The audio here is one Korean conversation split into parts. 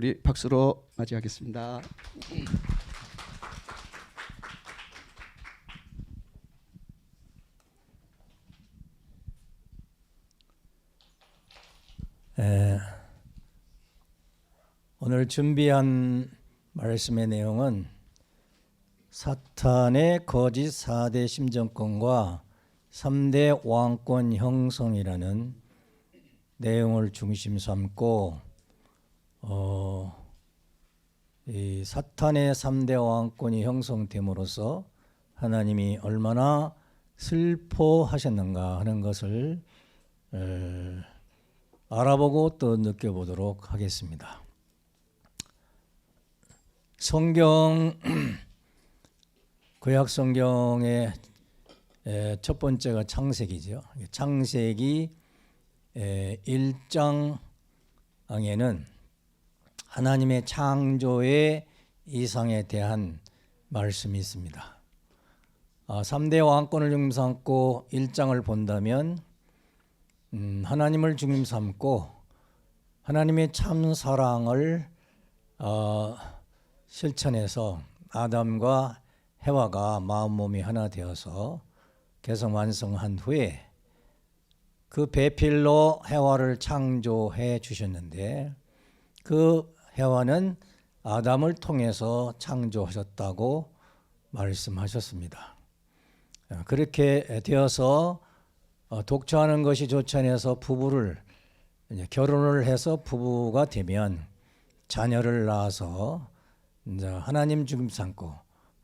우리 박수로 맞이하겠습니다. 오늘 준비한 말씀의 내용은 사탄의 거짓 4대 심정권과 3대 왕권 형성이라는 내용을 중심 삼고 이 사탄의 3대 왕권이 형성됨으로써 하나님이 얼마나 슬퍼하셨는가 하는 것을 알아보고 또 느껴보도록 하겠습니다. 성경 구약 성경의 첫 번째가 창세기죠. 창세기 1장에는 하나님의 창조의 이상에 대한 말씀이 있습니다. 3대 왕권을 중심 삼고 1장을 본다면 하나님을 중심 삼고 하나님의 참 사랑을 실천해서 아담과 해와가 마음 몸이 하나 되어서 개성 완성한 후에 그 배필로 해와를 창조해 주셨는데 그 해와는 아담을 통해서 창조하셨다고 말씀하셨습니다. 그렇게 되어서 독처하는 것이 좋지 않아서 부부를 결혼을 해서 부부가 되면 자녀를 낳아서 이제 하나님 중심 삼고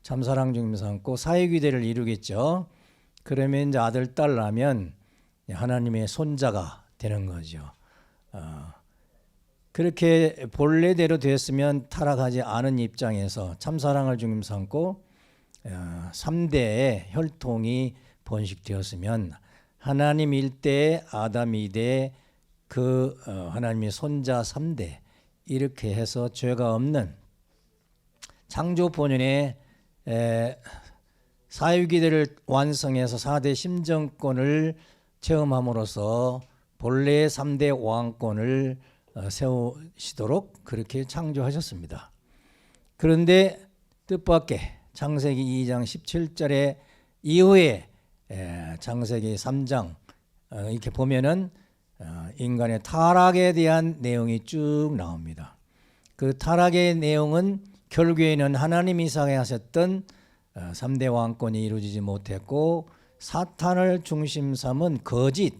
참사랑 중심 삼고 사회귀대를 이루겠죠. 그러면 이제 아들 딸 낳으면 하나님의 손자가 되는 거죠. 그렇게 본래대로 됐으면 타락하지 않은 입장에서 참사랑을 중심 삼고 3대의 혈통이 번식되었으면 하나님 1대 아담 2대 그 하나님의 손자 3대 이렇게 해서 죄가 없는 창조 본연의 사유기대를 완성해서 4대 심정권을 체험함으로써 본래의 3대 왕권을 세우시도록 그렇게 창조하셨습니다. 그런데 뜻밖의 창세기 2장 17절에 이후에 창세기 3장 이렇게 보면은 인간의 타락에 대한 내용이 쭉 나옵니다. 그 타락의 내용은 결국에는 하나님이 이상하셨던 3대 왕권이 이루어지지 못했고 사탄을 중심 삼은 거짓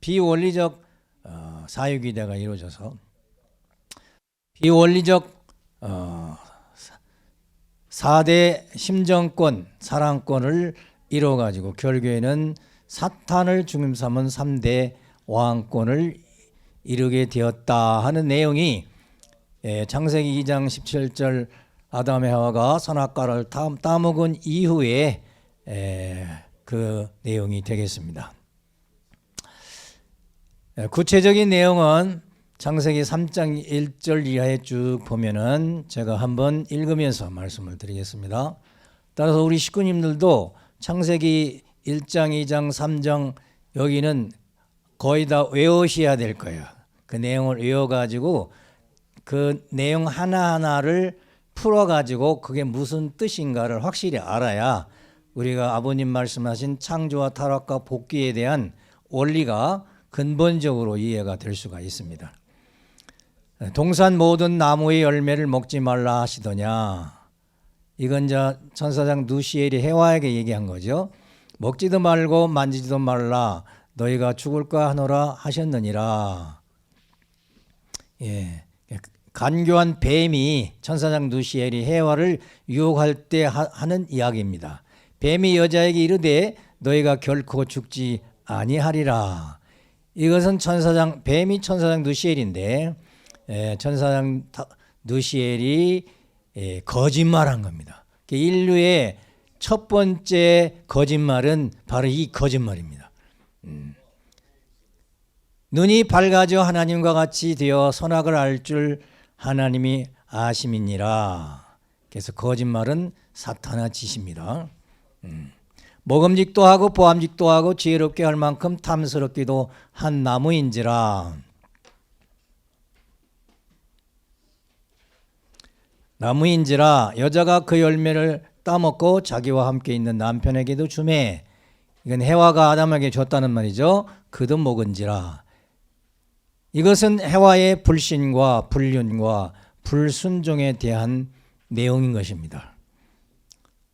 비원리적 사유기대가 이루어져서 비원리적 4대 심정권 사랑권을 이뤄가지고 결국에는 사탄을 중심 삼은 3대 왕권을 이루게 되었다 하는 내용이 창세기 2장 17절 아담의 해와가 선악과를 따먹은 이후에 그 내용이 되겠습니다. 구체적인 내용은 창세기 3장 1절 이하에 쭉 보면은 제가 한번 읽으면서 말씀을 드리겠습니다. 따라서 우리 식구님들도 창세기 1장, 2장, 3장 여기는 거의 다 외우셔야 될 거예요. 그 내용을 외워가지고 그 내용 하나하나를 풀어가지고 그게 무슨 뜻인가를 확실히 알아야 우리가 아버님 말씀하신 창조와 타락과 복귀에 대한 원리가 근본적으로 이해가 될 수가 있습니다. 동산 모든 나무의 열매를 먹지 말라 하시더냐. 이건 이제 천사장 누시엘이 해와에게 얘기한 거죠. 먹지도 말고 만지지도 말라 너희가 죽을까 하노라 하셨느니라. 간교한 뱀이 천사장 누시엘이 해와를 유혹할 때 하는 이야기입니다. 뱀이 여자에게 이르되 너희가 결코 죽지 아니하리라. 이것은 뱀이 천사장 누시엘인데 천사장 누시엘이 거짓말한 겁니다. 인류의 첫 번째 거짓말은 바로 이 거짓말입니다. 눈이 밝아져 하나님과 같이 되어 선악을 알 줄 하나님이 아심이니라. 그래서 거짓말은 사탄의 짓입니다. 먹음직도 하고 보암직도 하고 지혜롭게 할 만큼 탐스럽기도 한 나무인지라. 나무인지라 여자가 그 열매를 따먹고 자기와 함께 있는 남편에게도 주매. 이건 해와가 아담에게 줬다는 말이죠. 그도 먹은지라. 이것은 해와의 불신과 불륜과 불순종에 대한 내용인 것입니다.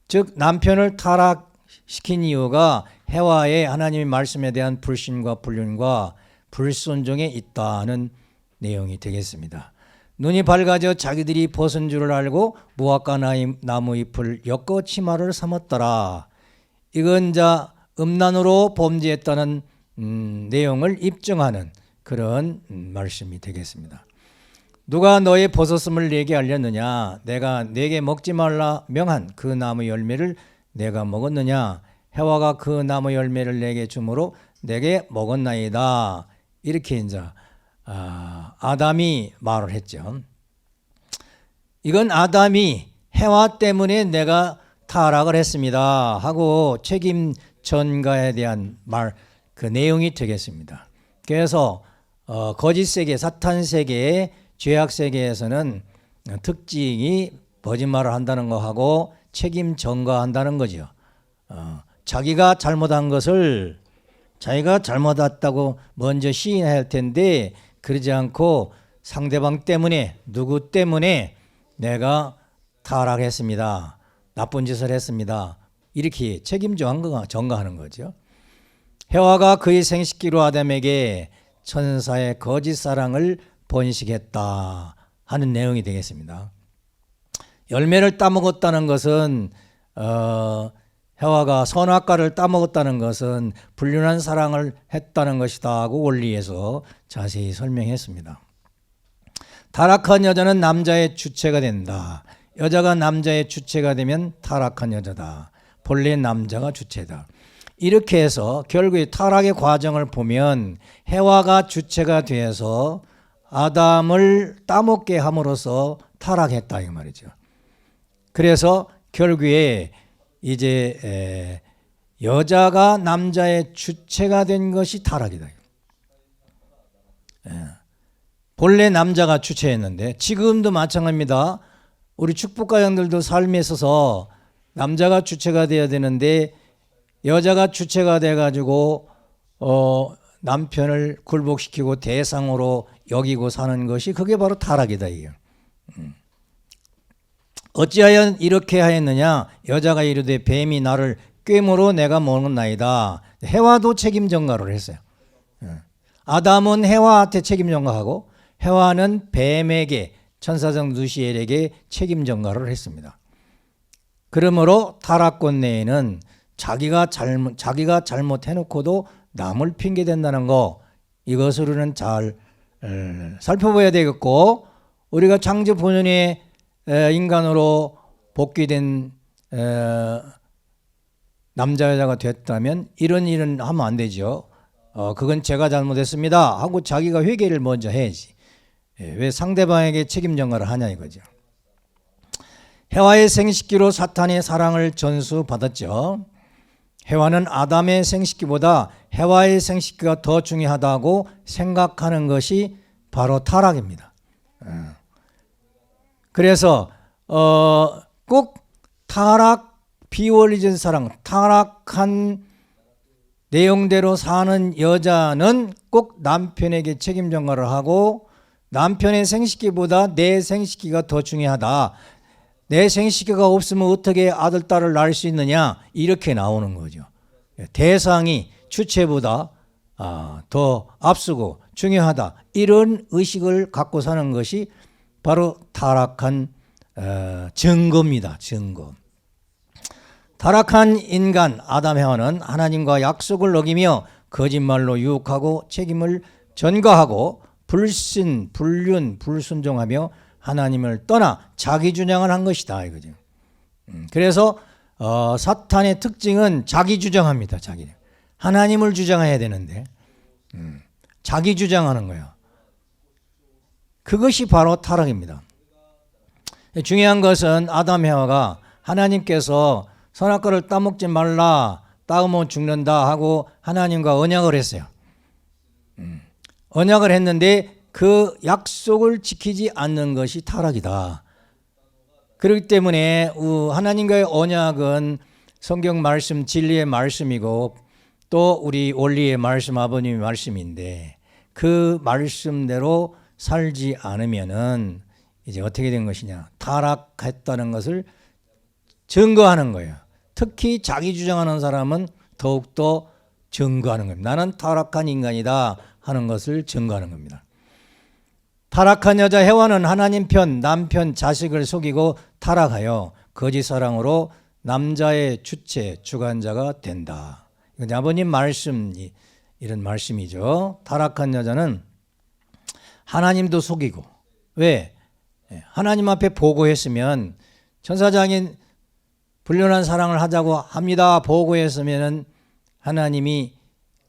즉 남편을 타락시킨 이유가 해와의 하나님의 말씀에 대한 불신과 불륜과 불순종에 있다는 내용이 되겠습니다. 눈이 밝아져 자기들이 벗은 줄을 알고 무화과 나무 잎을 엮어 치마를 삼았더라. 이건 음란으로 범죄했다는 내용을 입증하는 그런 말씀이 되겠습니다. 누가 너의 벗었음을 내게 알렸느냐? 내가 내게 먹지 말라 명한 그 나무 열매를 내가 먹었느냐? 해와가 그 나무 열매를 내게 주므로 내게 먹었나이다. 이렇게 이제 아담이 말을 했죠. 이건 아담이 해와 때문에 내가 타락을 했습니다 하고 책임 전가에 대한 그 내용이 되겠습니다. 그래서 거짓 세계, 사탄 세계의 죄악 세계에서는 특징이 거짓말을 한다는 거하고 책임 전가한다는 거죠. 자기가 잘못한 것을 자기가 잘못했다고 먼저 시인해야 할 텐데 그러지 않고 상대방 때문에 누구 때문에 내가 타락했습니다. 나쁜 짓을 했습니다. 이렇게 책임 전가하는 거죠. 해와가 그의 생식기로 아담에게 천사의 거짓 사랑을 번식했다 하는 내용이 되겠습니다. 열매를 따먹었다는 것은 해와가 선악과를 따먹었다는 것은 불륜한 사랑을 했다는 것이다 하고 원리에서 자세히 설명했습니다. 타락한 여자는 남자의 주체가 된다. 여자가 남자의 주체가 되면 타락한 여자다. 본래 남자가 주체다. 이렇게 해서 결국에 타락의 과정을 보면 해와가 주체가 되어서 아담을 따먹게 함으로써 타락했다 이 말이죠. 그래서 결국에 이제 여자가 남자의 주체가 된 것이 타락이다. 본래 남자가 주체였는데 지금도 마찬가지입니다. 우리 축복가정들도 삶에 있어서 남자가 주체가 되어야 되는데 여자가 주체가 돼가지고 남편을 굴복시키고 대상으로 여기고 사는 것이 그게 바로 타락이다 이게. 어찌하여 이렇게 하였느냐? 여자가 이르되 뱀이 나를 꾀므로 내가 먹었나이다. 해와도 책임 전가를 했어요. 아담은 해와한테 책임 전가하고 해와는 뱀에게 천사장 누시엘에게 책임 전가를 했습니다. 그러므로 타락권 내에는 자기가 잘못해놓고도 남을 핑계댄다는 거 이것을 우리는 잘 살펴봐야 되겠고 우리가 창조 본연의 인간으로 복귀된 남자 여자가 됐다면 이런 일은 하면 안 되죠. 그건 제가 잘못했습니다 하고 자기가 회개를 먼저 해야지. 왜 상대방에게 책임 전가를 하냐 이거죠. 해와의 생식기로 사탄의 사랑을 전수받았죠. 해와는 아담의 생식기보다 해와의 생식기가 더 중요하다고 생각하는 것이 바로 타락입니다. 그래서 꼭 비원리적인 사랑, 타락한 내용대로 사는 여자는 꼭 남편에게 책임 전가를 하고 남편의 생식기보다 내 생식기가 더 중요하다. 내 생식기가 없으면 어떻게 아들, 딸을 낳을 수 있느냐 이렇게 나오는 거죠. 대상이 주체보다 더 앞서고 중요하다. 이런 의식을 갖고 사는 것이 바로 타락한 증거입니다. 증거. 타락한 인간 아담 해와는 하나님과 약속을 어기며 거짓말로 유혹하고 책임을 전가하고 불신, 불륜, 불순종하며 하나님을 떠나 자기 주장을 한 것이다 이거죠. 그래서 사탄의 특징은 자기 주장합니다. 자기. 하나님을 주장해야 되는데 자기 주장하는 거예요. 그것이 바로 타락입니다. 중요한 것은 아담 해와가 하나님께서 선악과를 따먹지 말라, 따으면 죽는다 하고 하나님과 언약을 했어요. 언약을 했는데 그 약속을 지키지 않는 것이 타락이다. 그렇기 때문에 하나님과의 언약은 성경 말씀, 진리의 말씀이고 또 우리 원리의 말씀, 아버님의 말씀인데 그 말씀대로 살지 않으면은 이제 어떻게 된 것이냐? 타락했다는 것을 증거하는 거예요. 특히 자기 주장하는 사람은 더욱더 증거하는 겁니다. 나는 타락한 인간이다 하는 것을 증거하는 겁니다. 타락한 여자 해와는 하나님 편, 남편, 자식을 속이고 타락하여 거짓 사랑으로 남자의 주체, 주관자가 된다. 이건 아버님 말씀이 이런 말씀이죠. 타락한 여자는 하나님도 속이고, 왜? 하나님 앞에 보고했으면 천사장인 불륜한 사랑을 하자고 합니다 보고했으면 하나님이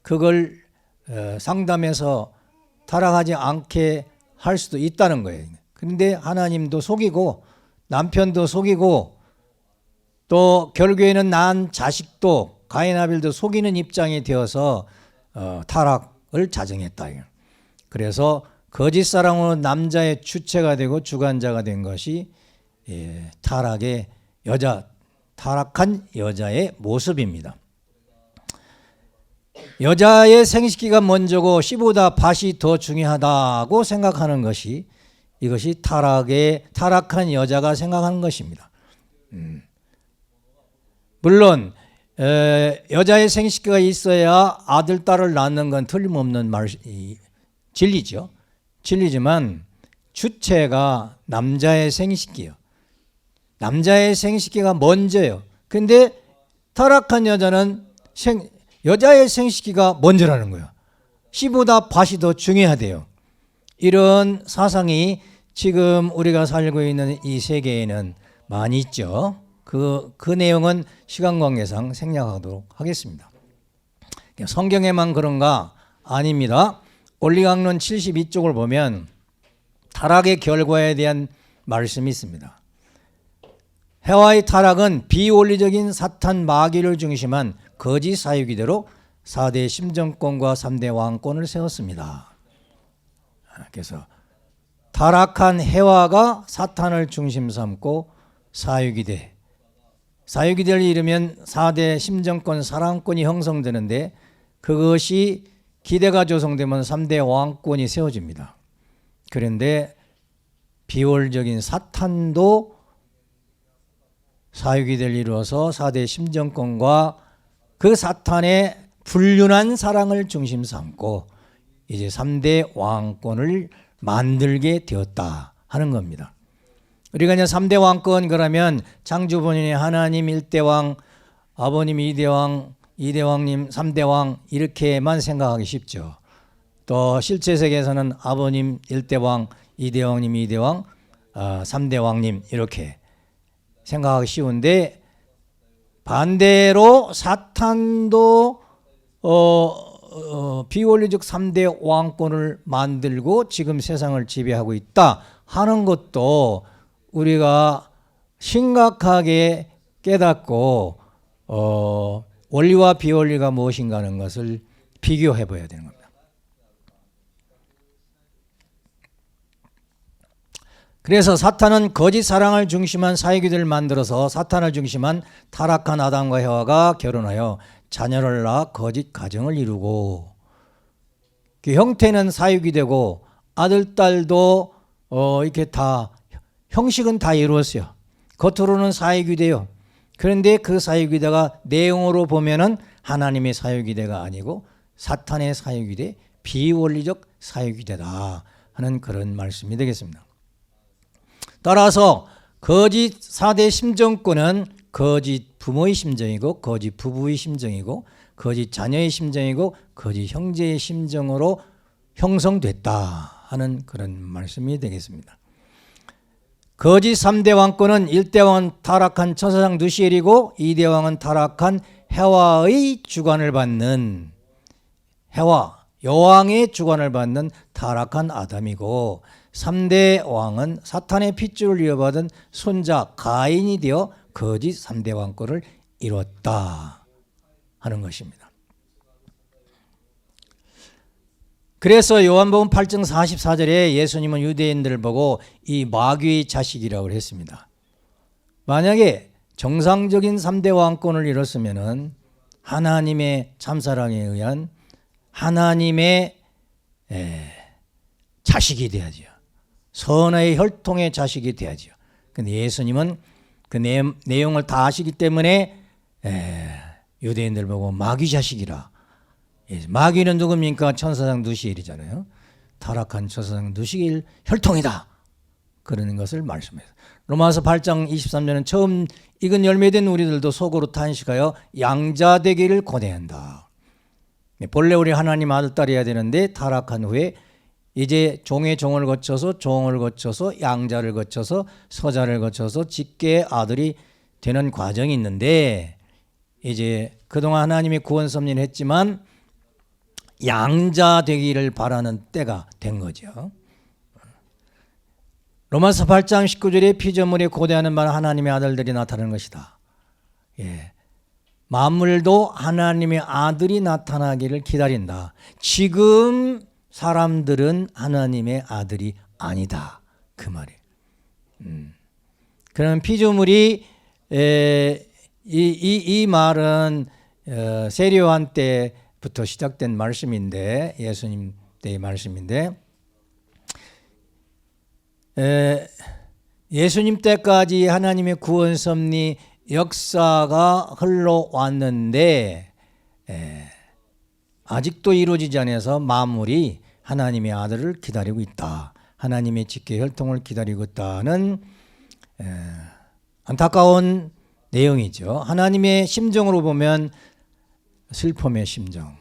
그걸 상담해서 타락하지 않게 할 수도 있다는 거예요. 그런데 하나님도 속이고 남편도 속이고 또 결국에는 낳은 자식도 가인 아벨도 속이는 입장이 되어서 타락을 자정했다. 그래서 거짓 사랑으로 남자의 주체가 되고 주관자가 된 것이 타락한 여자의 모습입니다. 여자의 생식기가 먼저고 씨보다 밭이 더 중요하다고 생각하는 것이 이것이 타락한 여자가 생각하는 것입니다. 물론 여자의 생식기가 있어야 아들, 딸을 낳는 건 틀림없는 진리죠. 진리지만 주체가 남자의 생식기요. 남자의 생식기가 먼저예요. 근데 타락한 여자는 여자의 생식기가 먼저라는 거예요. 씨보다 밭이 더 중요하대요. 이런 사상이 지금 우리가 살고 있는 이 세계에는 많이 있죠. 그 내용은 시간 관계상 생략하도록 하겠습니다. 성경에만 그런가? 아닙니다. 원리강론 72쪽을 보면 타락의 결과에 대한 말씀이 있습니다. 해와의 타락은 비원리적인 사탄 마귀를 중심한 거짓 사유기대로 4대 심정권과 3대 왕권을 세웠습니다. 그래서 타락한 해와가 사탄을 중심 삼고 사유기대를 이루면 4대 심정권, 사랑권이 형성되는데 그것이 기대가 조성되면 3대 왕권이 세워집니다. 그런데 비원리적인 사탄도 사유기대를 이루어서 4대 심정권과 그 사탄의 불륜한 사랑을 중심 삼고 이제 3대 왕권을 만들게 되었다 하는 겁니다. 우리가 이제 3대 왕권 그러면 창조 본인의 하나님 1대 왕, 아버님 2대 왕, 2대 왕님 3대 왕 이렇게만 생각하기 쉽죠. 또 실제 세계에서는 아버님 1대 왕, 2대 왕님 2대 왕, 3대 왕님 이렇게 생각하기 쉬운데 반대로 사탄도 비원리적 3대 왕권을 만들고 지금 세상을 지배하고 있다 하는 것도 우리가 심각하게 깨닫고 원리와 비원리가 무엇인가 하는 것을 비교해 봐야 되는 겁니다. 그래서 사탄은 거짓 사랑을 중심한 사유기들을 만들어서 사탄을 중심한 타락한 아담과 해와가 결혼하여 자녀를 낳아 거짓 가정을 이루고 그 형태는 사유기되고 아들, 딸도 이렇게 다 형식은 다 이루었어요. 겉으로는 사유기대요. 그런데 그 사유기대가 내용으로 보면은 하나님의 사유기대가 아니고 사탄의 사유기대, 비원리적 사유기대다 하는 그런 말씀이 되겠습니다. 따라서 거짓 4대 심정권은 거짓 부모의 심정이고 거짓 부부의 심정이고 거짓 자녀의 심정이고 거짓 형제의 심정으로 형성됐다 하는 그런 말씀이 되겠습니다. 거짓 3대 왕권은 1대 왕은 타락한 천사장 누시엘이고 2대 왕은 타락한 해와의 주관을 받는 여왕의 주관을 받는 타락한 아담이고 3대 왕은 사탄의 핏줄을 이어받은 손자 가인이 되어 거짓 3대 왕권을 이뤘다 하는 것입니다. 그래서 요한복음 8장 44절에 예수님은 유대인들을 보고 이 마귀의 자식이라고 했습니다. 만약에 정상적인 3대 왕권을 이뤘으면은 하나님의 참사랑에 의한 하나님의 자식이 돼야죠. 선의 혈통의 자식이 돼야죠. 근데 예수님은 그 내용을 다 아시기 때문에 유대인들 보고 마귀 자식이라. 마귀는 누굽니까? 천사장 누시엘이잖아요. 타락한 천사장 누시엘 혈통이다. 그러는 것을 말씀해요. 로마서 8장 23절은 처음 익은 열매된 우리들도 속으로 탄식하여 양자 되기를 고대한다. 본래 우리 하나님 아들 딸이어야 되는데 타락한 후에 이제 종의 종을 거쳐서 양자를 거쳐서 서자를 거쳐서 직계의 아들이 되는 과정이 있는데 이제 그동안 하나님이 구원 섭리를 했지만 양자 되기를 바라는 때가 된 거죠. 로마서 8장 19절에 피조물이 고대하는 바는 하나님의 아들들이 나타나는 것이다. 만물도 하나님의 아들이 나타나기를 기다린다. 지금 사람들은 하나님의 아들이 아니다. 그 말이에요. 그럼 피조물이 이 말은 세례요한 때부터 시작된 말씀인데 예수님 때의 말씀인데 예수님 때까지 하나님의 구원 섭리 역사가 흘러왔는데 아직도 이루어지지 않아서 만물이 하나님의 아들을 기다리고 있다. 하나님의 직계 혈통을 기다리고 있다는 안타까운 내용이죠. 하나님의 심정으로 보면 슬픔의 심정,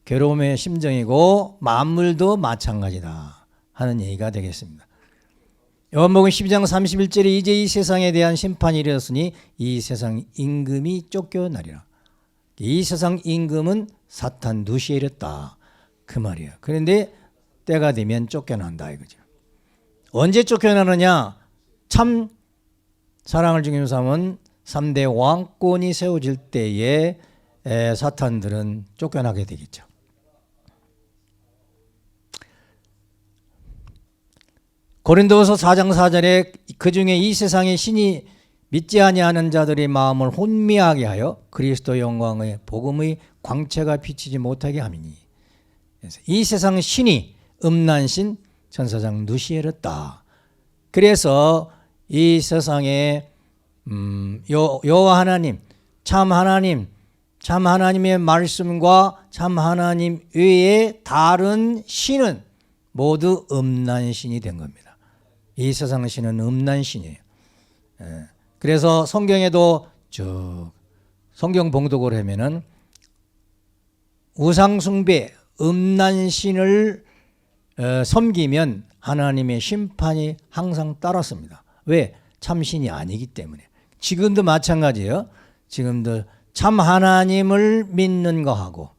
괴로움의 심정이고 만물도 마찬가지다 하는 얘기가 되겠습니다. 요한복음 12장 31절에 이제 이 세상에 대한 심판이 이르렀으니 이 세상 임금이 쫓겨나리라. 이 세상 임금은 사탄 누시엘이었다. 그 말이에요. 그런데 때가 되면 쫓겨난다 이거죠. 언제 쫓겨나느냐? 참 사랑을 중심 삼은 3대 왕권이 세워질 때에 사탄들은 쫓겨나게 되겠죠. 고린도서 4장 4절에 그중에 이 세상의 신이 믿지 아니하는 자들의 마음을 혼미하게 하여 그리스도 영광의 복음의 광채가 비치지 못하게 함이니 이 세상 신이 음란신 천사장 누시엘이었다. 그래서 이 세상에 여호와 하나님, 참 하나님의 말씀과 참 하나님 외에 다른 신은 모두 음란신이 된 겁니다. 이 세상 신은 음란신이에요. 그래서 성경에도 성경 봉독을 하면은 우상숭배, 음란신을 섬기면 하나님의 심판이 항상 따랐습니다. 왜? 참신이 아니기 때문에. 지금도 마찬가지예요. 지금도 참 하나님을 믿는 거하고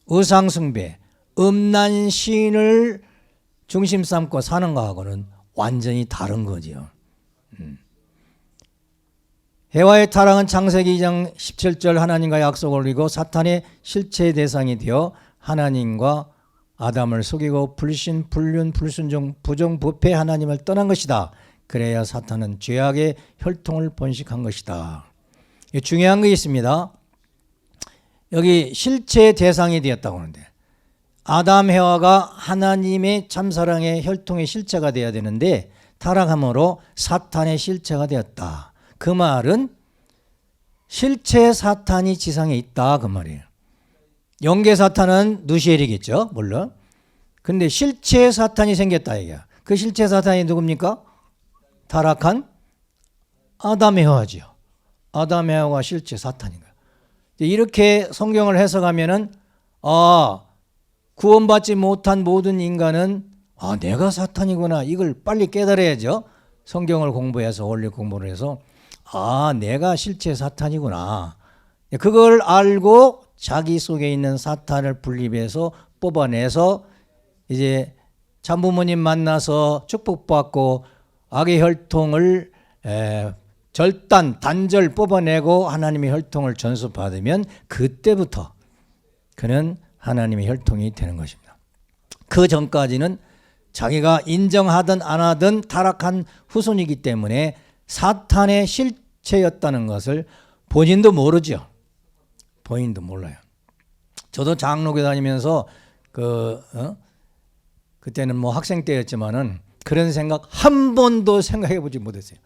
우상숭배, 음란신을 중심 삼고 사는 거하고는 완전히 다른 거죠. 해와의 타락은 창세기 2장 17절 하나님과 약속을 올리고 사탄의 실체 대상이 되어 하나님과 아담을 속이고 불신, 불륜, 불순종, 부정, 부패 하나님을 떠난 것이다. 그래야 사탄은 죄악의 혈통을 번식한 것이다. 중요한 게 있습니다. 여기 실체 대상이 되었다고 하는데 아담 해와가 하나님의 참사랑의 혈통의 실체가 되어야 되는데 타락함으로 사탄의 실체가 되었다. 그 말은 실체 사탄이 지상에 있다 그 말이에요. 영계 사탄은 누시엘이겠죠 물론. 근데 실체 사탄이 생겼다 이게. 그 실체 사탄이 누굽니까? 타락한 아담 해와죠. 아담 해와가 실체 사탄인 거예요. 이렇게 성경을 해석하면은 구원받지 못한 모든 인간은 내가 사탄이구나 이걸 빨리 깨달아야죠. 성경을 공부해서 원리 공부를 해서 내가 실제 사탄이구나. 그걸 알고 자기 속에 있는 사탄을 분립해서 뽑아내서 이제 참부모님 만나서 축복받고 악의 혈통을 단절 뽑아내고 하나님의 혈통을 전수받으면 그때부터 그는 하나님의 혈통이 되는 것입니다. 그 전까지는 자기가 인정하든 안 하든 타락한 후손이기 때문에 사탄의 실체였다는 것을 본인도 모르죠. 본인도 몰라요. 저도 장로교 다니면서 그때는 뭐 학생 때였지만은 그런 생각 한 번도 생각해 보지 못했어요.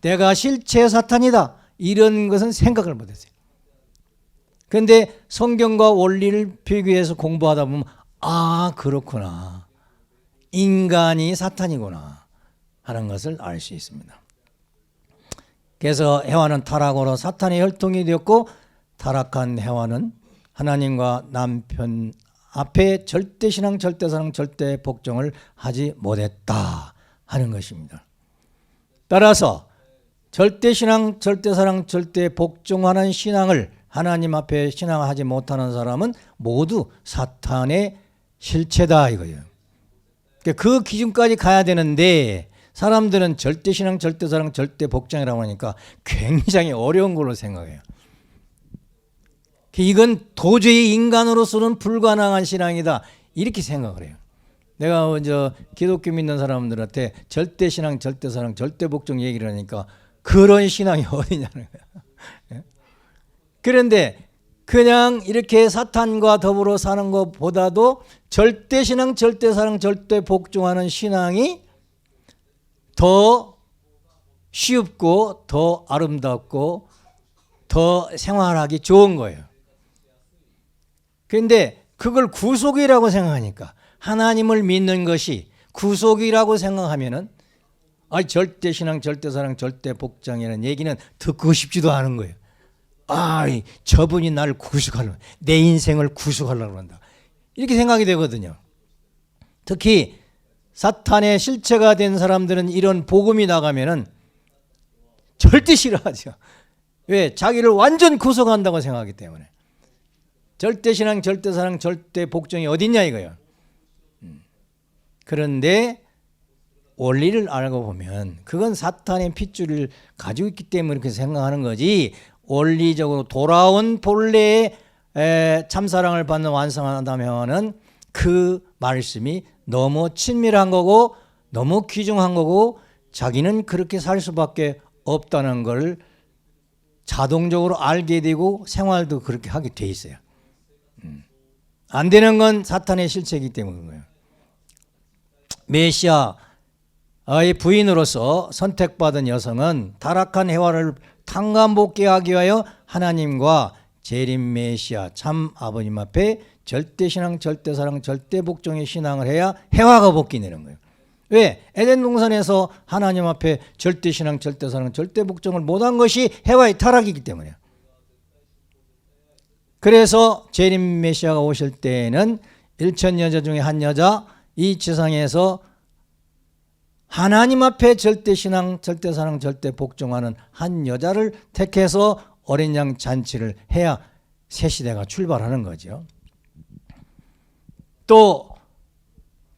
내가 실체 사탄이다 이런 것은 생각을 못했어요. 그런데 성경과 원리를 비교해서 공부하다 보면 아 그렇구나, 인간이 사탄이구나 하는 것을 알 수 있습니다. 그래서 해와는 타락으로 사탄의 혈통이 되었고, 타락한 해와는 하나님과 남편 앞에 절대신앙, 절대사랑, 절대복종을 하지 못했다 하는 것입니다. 따라서 절대신앙, 절대사랑, 절대복종하는 신앙을 하나님 앞에 신앙하지 못하는 사람은 모두 사탄의 실체다 이거예요. 그 기준까지 가야 되는데 사람들은 절대신앙, 절대사랑, 절대복종이라고 하니까 굉장히 어려운 걸로 생각해요. 이건 도저히 인간으로서는 불가능한 신앙이다 이렇게 생각을 해요. 내가 먼저 기독교 믿는 사람들한테 절대신앙, 절대사랑, 절대복종 얘기를 하니까 그런 신앙이 어디냐는 거야. 그런데 그냥 이렇게 사탄과 더불어 사는 것보다도 절대신앙, 절대사랑, 절대복종하는 신앙이 더 쉽고 더 아름답고 더 생활하기 좋은 거예요. 그런데 그걸 구속이라고 생각하니까, 하나님을 믿는 것이 구속이라고 생각하면은 절대신앙, 절대사랑, 절대복종이라는 얘기는 듣고 싶지도 않은 거예요. 저분이 나를 구속하려고, 내 인생을 구속하려고 한다 이렇게 생각이 되거든요. 특히 사탄의 실체가 된 사람들은 이런 복음이 나가면은 절대 싫어하죠. 왜? 자기를 완전 구속한다고 생각하기 때문에. 절대신앙, 절대사랑, 절대복종이 어딨냐 이거예요. 그런데 원리를 알고 보면 그건 사탄의 핏줄을 가지고 있기 때문에 그렇게 생각하는 거지, 원리적으로 돌아온 본래의 참사랑을 받는 완성한다면은 그 말씀이 너무 친밀한 거고 너무 귀중한 거고 자기는 그렇게 살 수밖에 없다는 걸 자동적으로 알게 되고 생활도 그렇게 하게 돼 있어요. 안 되는 건 사탄의 실체이기 때문인 거예요. 메시아의 부인으로서 선택받은 여성은 타락한 해와를 탕감복게 하기 위하여 하나님과 재림 메시아 참 아버님 앞에 절대신앙, 절대사랑, 절대복종의 신앙을 해야 해와가 복귀되는 거예요. 왜? 에덴 동산에서 하나님 앞에 절대신앙, 절대사랑, 절대복종을 못한 것이 해와의 타락이기 때문이에요. 그래서 재림 메시아가 오실 때에는 1천 여자 중에 한 여자, 이 지상에서 하나님 앞에 절대신앙, 절대사랑, 절대복종하는 한 여자를 택해서 어린 양 잔치를 해야 새 시대가 출발하는 거죠. 또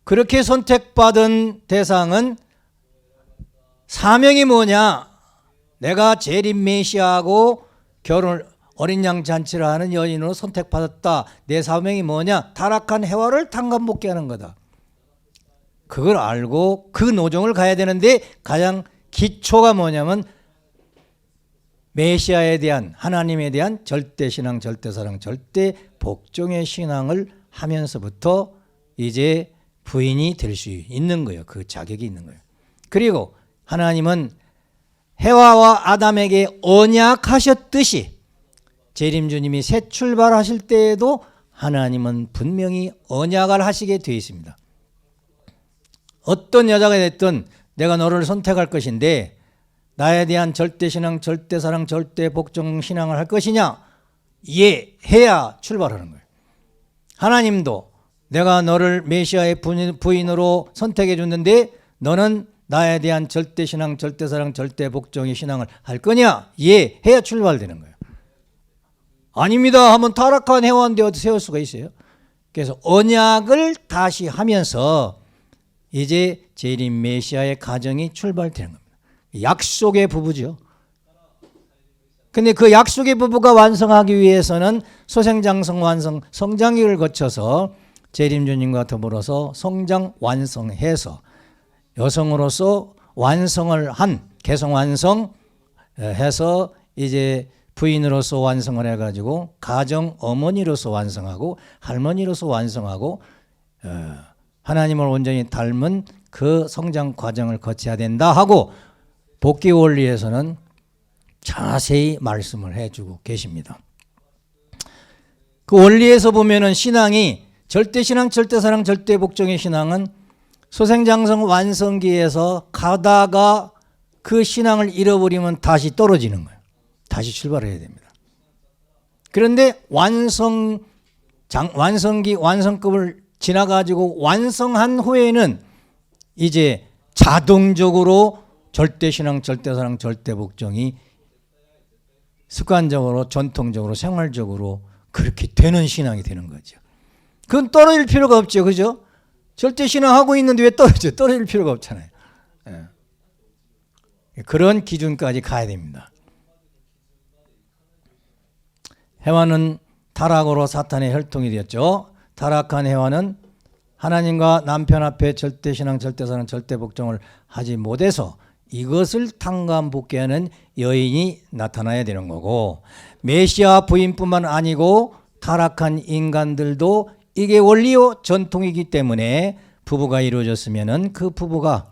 그렇게 선택받은 대상은 사명이 뭐냐? 내가 재림 메시아하고 어린 양 잔치를 하는 여인으로 선택받았다. 내 사명이 뭐냐? 타락한 해와를 탕감복게 하는 거다. 그걸 알고 그 노정을 가야 되는데 가장 기초가 뭐냐면 메시아에 대한, 하나님에 대한 절대신앙, 절대사랑, 절대복종의 신앙을 하면서부터 이제 부인이 될 수 있는 거예요. 그 자격이 있는 거예요. 그리고 하나님은 해와와 아담에게 언약하셨듯이 재림주님이 새 출발하실 때에도 하나님은 분명히 언약을 하시게 되어 있습니다. 어떤 여자가 됐든 내가 너를 선택할 것인데 나에 대한 절대신앙, 절대사랑, 절대복종 신앙을 할 것이냐? 예, 해야 출발하는 거예요. 하나님도 내가 너를 메시아의 부인으로 선택해 줬는데 너는 나에 대한 절대신앙, 절대사랑, 절대복종의 신앙을 할 거냐? 예, 해야 출발되는 거예요. 아닙니다 하면 타락한 해와인데 어떻게 세울 수가 있어요? 그래서 언약을 다시 하면서 이제 재림 메시아의 가정이 출발되는 겁니다. 약속의 부부죠. 근데 그 약속의 부부가 완성하기 위해서는 소생장성 완성, 성장기를 거쳐서 재림주님과 더불어서 성장 완성해서 여성으로서 완성을 한 개성 완성해서 이제 부인으로서 완성을 해가지고 가정 어머니로서 완성하고 할머니로서 완성하고 하나님을 온전히 닮은 그 성장 과정을 거쳐야 된다 하고 복귀 원리에서는 자세히 말씀을 해주고 계십니다. 그 원리에서 보면은 신앙이 절대신앙, 절대사랑, 절대복종의 신앙은 소생장성 완성기에서 가다가 그 신앙을 잃어버리면 다시 떨어지는 거예요. 다시 출발해야 됩니다. 그런데 완성기, 완성급을 지나가지고 완성한 후에는 이제 자동적으로 절대신앙, 절대사랑, 절대복종이 습관적으로, 전통적으로, 생활적으로 그렇게 되는 신앙이 되는 거죠. 그건 떨어질 필요가 없죠. 그죠? 절대신앙하고 있는데 왜 떨어져? 떨어질 필요가 없잖아요. 그런 기준까지 가야 됩니다. 해와는 타락으로 사탄의 혈통이 되었죠. 타락한 해와는 하나님과 남편 앞에 절대신앙, 절대사랑, 절대복종을 하지 못해서 이것을 탕감복귀하는 여인이 나타나야 되는 거고, 메시아 부인뿐만 아니고 타락한 인간들도 이게 원리요 전통이기 때문에 부부가 이루어졌으면은 그 부부가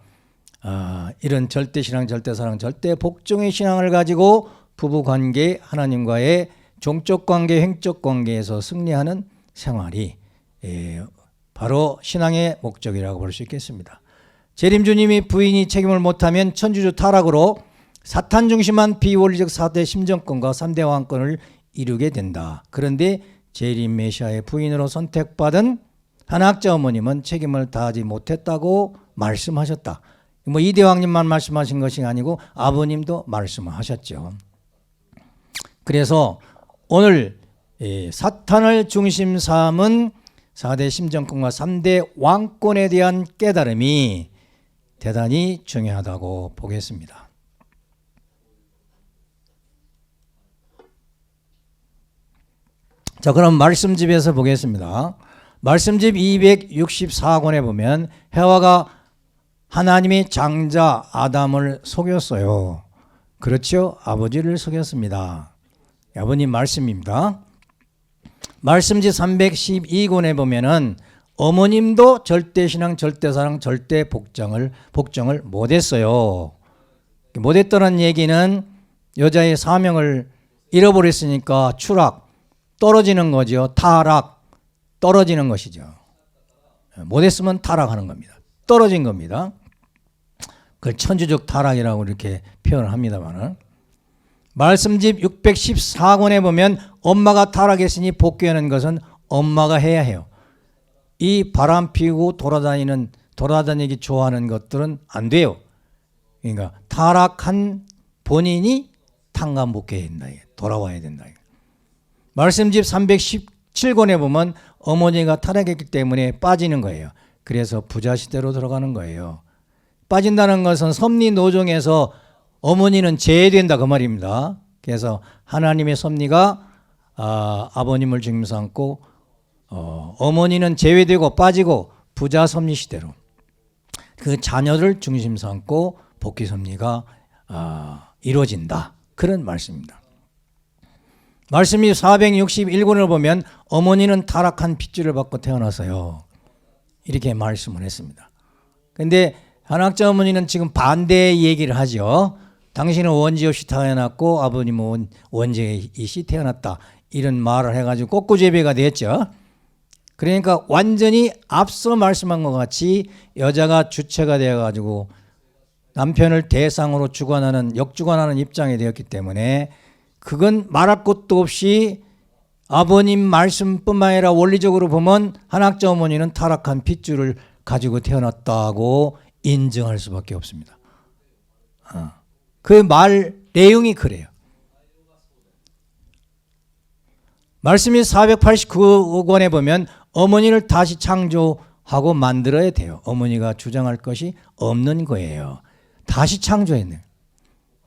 이런 절대신앙, 절대사랑, 절대복종의 신앙을 가지고 부부관계, 하나님과의 종적관계, 행적관계에서 승리하는 생활이 바로 신앙의 목적이라고 볼 수 있겠습니다. 재림주님이 부인이 책임을 못하면 천주교 타락으로 사탄 중심한 비원리적 4대 심정권과 3대 왕권을 이루게 된다. 그런데 재림 메시아의 부인으로 선택받은 한학자 어머님은 책임을 다하지 못했다고 말씀하셨다. 뭐 이대왕님만 말씀하신 것이 아니고 아버님도 말씀하셨죠. 그래서 오늘 사탄을 중심 삼은 4대 심정권과 3대 왕권에 대한 깨달음이 대단히 중요하다고 보겠습니다. 자, 그럼 말씀집에서 보겠습니다. 말씀집 264권에 보면 해와가 하나님의 장자 아담을 속였어요. 그렇죠? 아버지를 속였습니다. 아버님 말씀입니다. 말씀지 312권에 보면은 어머님도 절대신앙, 절대사랑, 절대복종을 못했어요. 못했다는 얘기는 여자의 사명을 잃어버렸으니까 추락, 떨어지는 거죠. 타락, 떨어지는 것이죠. 못했으면 타락하는 겁니다. 떨어진 겁니다. 그걸 천주적 타락이라고 이렇게 표현을 합니다만, 말씀집 614권에 보면 엄마가 타락했으니 복귀하는 것은 엄마가 해야 해요. 이 바람 피우고 돌아다니기 좋아하는 것들은 안 돼요. 그러니까 타락한 본인이 탕감 복귀해야 된다. 돌아와야 된다. 말씀집 317권에 보면 어머니가 타락했기 때문에 빠지는 거예요. 그래서 부자시대로 들어가는 거예요. 빠진다는 것은 섭리 노정에서 어머니는 제외된다 그 말입니다. 그래서 하나님의 섭리가 아버님을 중심 삼고 어머니는 제외되고 빠지고 부자 섭리 시대로 그 자녀를 중심 삼고 복귀 섭리가 이루어진다. 그런 말씀입니다. 말씀이 461권을 보면 어머니는 타락한 핏줄을 받고 태어나서요. 이렇게 말씀을 했습니다. 그런데 한학자 어머니는 지금 반대의 얘기를 하죠. 당신은 원죄 없이 태어났고 아버님은 원죄 있이 태어났다. 이런 말을 해가지고 꼬꾸제비가 됐죠. 그러니까 완전히 앞서 말씀한 것 같이 여자가 주체가 되어가지고 남편을 대상으로 역주관하는 입장이 되었기 때문에 그건 말할 것도 없이 아버님 말씀뿐만 아니라 원리적으로 보면 한학자 어머니는 타락한 핏줄을 가지고 태어났다고 인정할 수밖에 없습니다. 그 말 내용이 그래요. 말씀이 489권에 보면 어머니를 다시 창조하고 만들어야 돼요. 어머니가 주장할 것이 없는 거예요. 다시 창조했네요.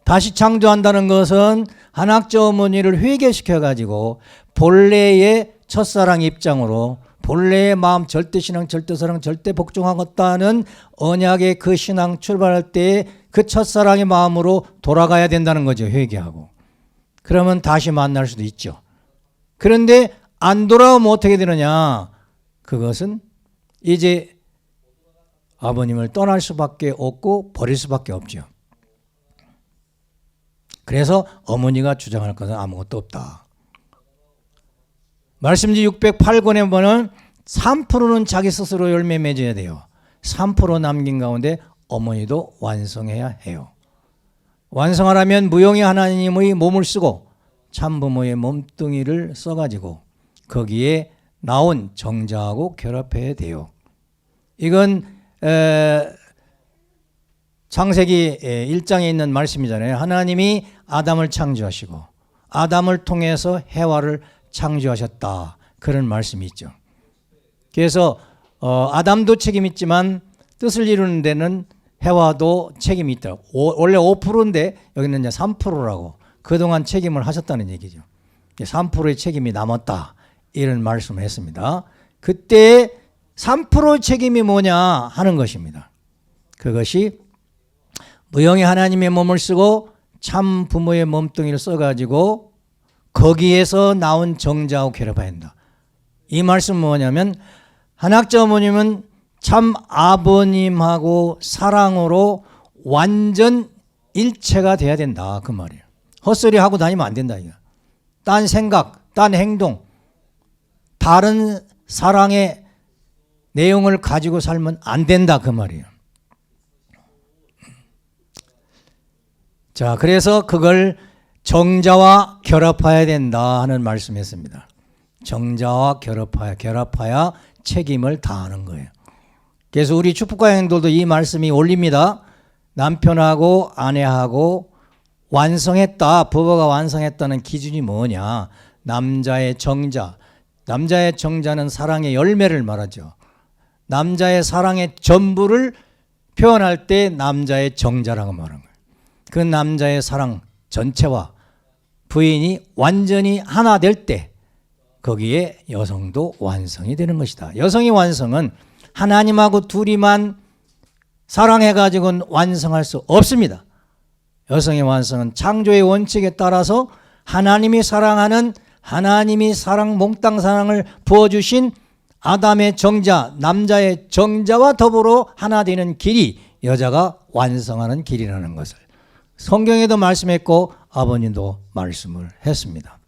다시 창조한다는 것은 한학자 어머니를 회개시켜가지고 본래의 첫사랑 입장으로 본래의 마음, 절대신앙, 절대사랑, 절대복종하겠다는 언약의 그 신앙 출발할 때의 그 첫사랑의 마음으로 돌아가야 된다는 거죠. 회개하고. 그러면 다시 만날 수도 있죠. 그런데 안 돌아오면 어떻게 되느냐? 그것은 이제 아버님을 떠날 수밖에 없고 버릴 수밖에 없죠. 그래서 어머니가 주장할 것은 아무것도 없다. 말씀지 608권에 보면 3%는 자기 스스로 열매 맺어야 돼요. 3% 남긴 가운데 어머니도 완성해야 해요. 완성하려면 무용의 하나님의 몸을 쓰고 참부모의 몸뚱이를 써가지고 거기에 나온 정자하고 결합해야 돼요. 이건 창세기 1장에 있는 말씀이잖아요. 하나님이 아담을 창조하시고 아담을 통해서 해와를 창조하셨다. 그런 말씀이 있죠. 그래서 아담도 책임이 있지만 뜻을 이루는 데는 해와도 책임이 있다. 원래 5%인데 여기는 이제 3%라고 그동안 책임을 하셨다는 얘기죠. 3%의 책임이 남았다. 이런 말씀을 했습니다. 그때 3%의 책임이 뭐냐 하는 것입니다. 그것이 무형의 하나님의 몸을 쓰고 참 부모의 몸뚱이를 써가지고 거기에서 나온 정자하고 결합해야 한다. 이 말씀은 뭐냐면 한학자 어머님은 참 아버님하고 사랑으로 완전 일체가 돼야 된다. 그 말이에요. 헛소리 하고 다니면 안 된다. 이거. 딴 생각, 딴 행동, 다른 사랑의 내용을 가지고 살면 안 된다. 그 말이에요. 자, 그래서 그걸 정자와 결합해야 된다 하는 말씀이었습니다. 정자와 결합해야 책임을 다하는 거예요. 그래서 우리 축복가행들도 이 말씀이 올립니다. 남편하고 아내하고 완성했다. 부부가 완성했다는 기준이 뭐냐? 남자의 정자. 남자의 정자는 사랑의 열매를 말하죠. 남자의 사랑의 전부를 표현할 때 남자의 정자라고 말하는 거예요. 그 남자의 사랑 전체와 부인이 완전히 하나 될 때 거기에 여성도 완성이 되는 것이다. 여성의 완성은 하나님하고 둘이만 사랑해가지고는 완성할 수 없습니다. 여성의 완성은 창조의 원칙에 따라서 하나님이 사랑하는 하나님이 사랑 몽땅 사랑을 부어주신 아담의 정자, 남자의 정자와 더불어 하나 되는 길이 여자가 완성하는 길이라는 것을 성경에도 말씀했고 아버님도 말씀을 했습니다.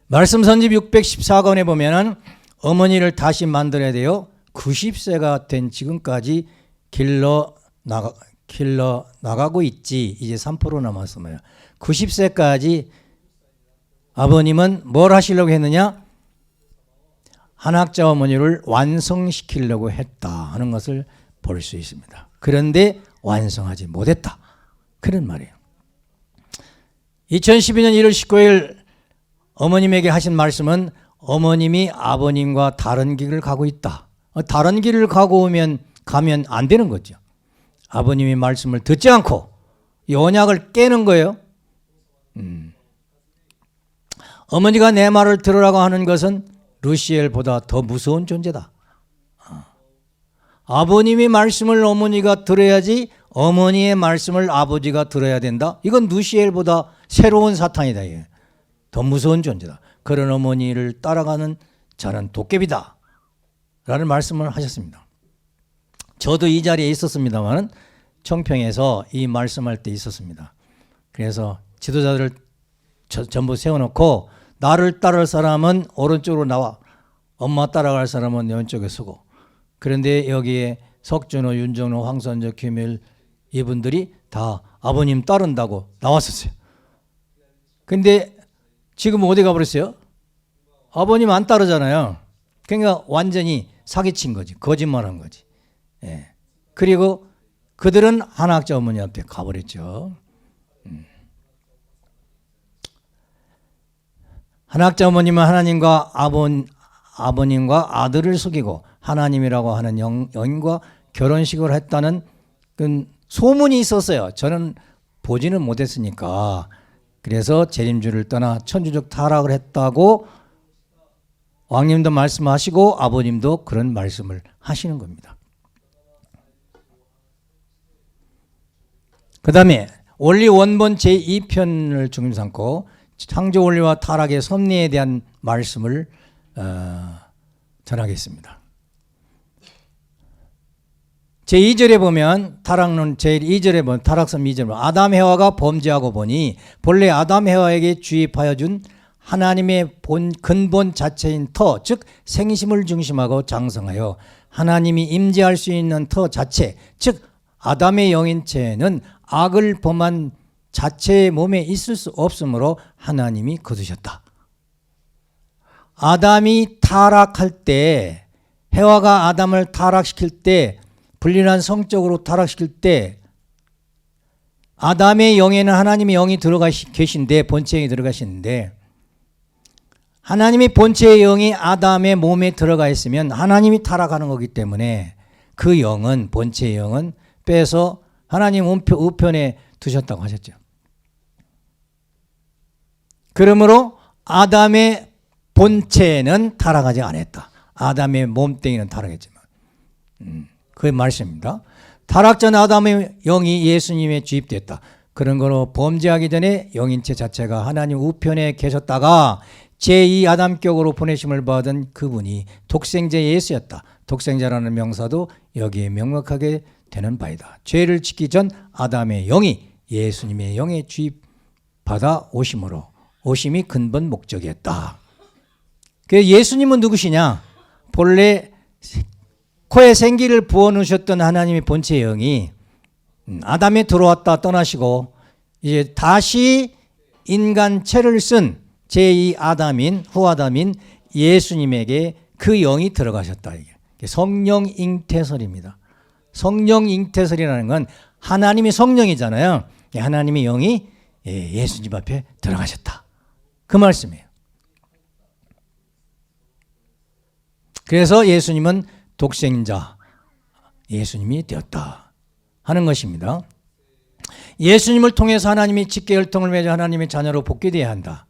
말씀 선집 614권에 보면은 어머니를 다시 만들어야 돼요. 90세가 된 지금까지 길러 나가고 있지. 이제 3% 남았어요. 90세까지 아버님은 뭘 하시려고 했느냐? 한학자 어머니를 완성시키려고 했다 하는 것을 볼 수 있습니다. 그런데 완성하지 못했다. 그런 말이에요. 2012년 1월 19일 어머님에게 하신 말씀은 어머님이 아버님과 다른 길을 가고 있다. 다른 길을 가면 안 되는 거죠. 아버님이 말씀을 듣지 않고 이 언약을 깨는 거예요. 어머니가 내 말을 들으라고 하는 것은 루시엘보다 더 무서운 존재다. 아버님의 말씀을 어머니가 들어야지 어머니의 말씀을 아버지가 들어야 된다. 이건 루시엘보다 새로운 사탄이다. 이게. 더 무서운 존재다. 그런 어머니를 따라가는 자는 도깨비다. 라는 말씀을 하셨습니다. 저도 이 자리에 있었습니다만 청평에서 이 말씀할 때 있었습니다. 그래서 지도자들을 전부 세워놓고 나를 따를 사람은 오른쪽으로 나와 엄마 따라갈 사람은 왼쪽에 서고 그런데 여기에 석준호, 윤정로, 황선적, 김일 이분들이 다 아버님 따른다고 나왔었어요. 근데 지금 어디 가버렸어요? 아버님 안 따르잖아요. 그러니까 완전히 사기친 거지. 거짓말한 거지. 예. 그리고 그들은 한학자 어머니한테 가버렸죠. 한학자 어머님은 하나님과 아버님과 아들을 속이고 하나님이라고 하는 영과 결혼식을 했다는 그 소문이 있었어요. 저는 보지는 못했으니까. 그래서 재림주를 떠나 천주적 타락을 했다고 왕님도 말씀하시고 아버님도 그런 말씀을 하시는 겁니다. 그 다음에 원리 원본 제2편을 중심 삼고 창조 원리와 타락의 섭리에 대한 말씀을 전하겠습니다. 제2절에 보면 타락론 제2절에 보면 타락선 2절에 보면 아담 해와가 범죄하고 보니 본래 아담 해와에게 주입하여 준 하나님의 근본 자체인 터, 즉 생심을 중심하고 장성하여 하나님이 임재할 수 있는 터 자체, 즉 아담의 영인체는 악을 범한 자체의 몸에 있을 수 없으므로 하나님이 거두셨다. 아담이 타락할 때, 해와가 아담을 타락시킬 때, 불륜한 성적으로 타락시킬 때 아담의 영에는 하나님의 영이 들어가 계신데, 본체에 들어가시는데 하나님의 본체의 영이 아담의 몸에 들어가 있으면 하나님이 타락하는 거기 때문에 그 영은, 본체의 영은 빼서 하나님 우편에 두셨다고 하셨죠. 그러므로 아담의 본체는 타락하지 않았다. 아담의 몸뚱이는 타락했지만 그 말씀입니다. 타락 전 아담의 영이 예수님에 주입됐다. 그런 거로 범죄하기 전에 영인체 자체가 하나님 우편에 계셨다가 제2아담격으로 보내심을 받은 그분이 독생자 예수였다. 독생자라는 명사도 여기에 명확하게 되는 바이다. 죄를 짓기 전 아담의 영이 예수님의 영에 주입받아 오심이 근본 목적이었다. 그래서 예수님은 누구시냐? 본래 코에 생기를 부어넣으셨던 하나님의 본체의 영이 아담에 들어왔다 떠나시고 이제 다시 인간체를 쓴 제2아담인 후아담인 예수님에게 그 영이 들어가셨다. 이게 성령 잉태설입니다. 성령 잉태설이라는 건 하나님이 성령이잖아요. 하나님의 영이 예수님 앞에 들어가셨다. 그 말씀이에요. 그래서 예수님은 독생자 예수님이 되었다 하는 것입니다. 예수님을 통해서 하나님이 직계 혈통을 맺어 하나님의 자녀로 복귀되어야 한다.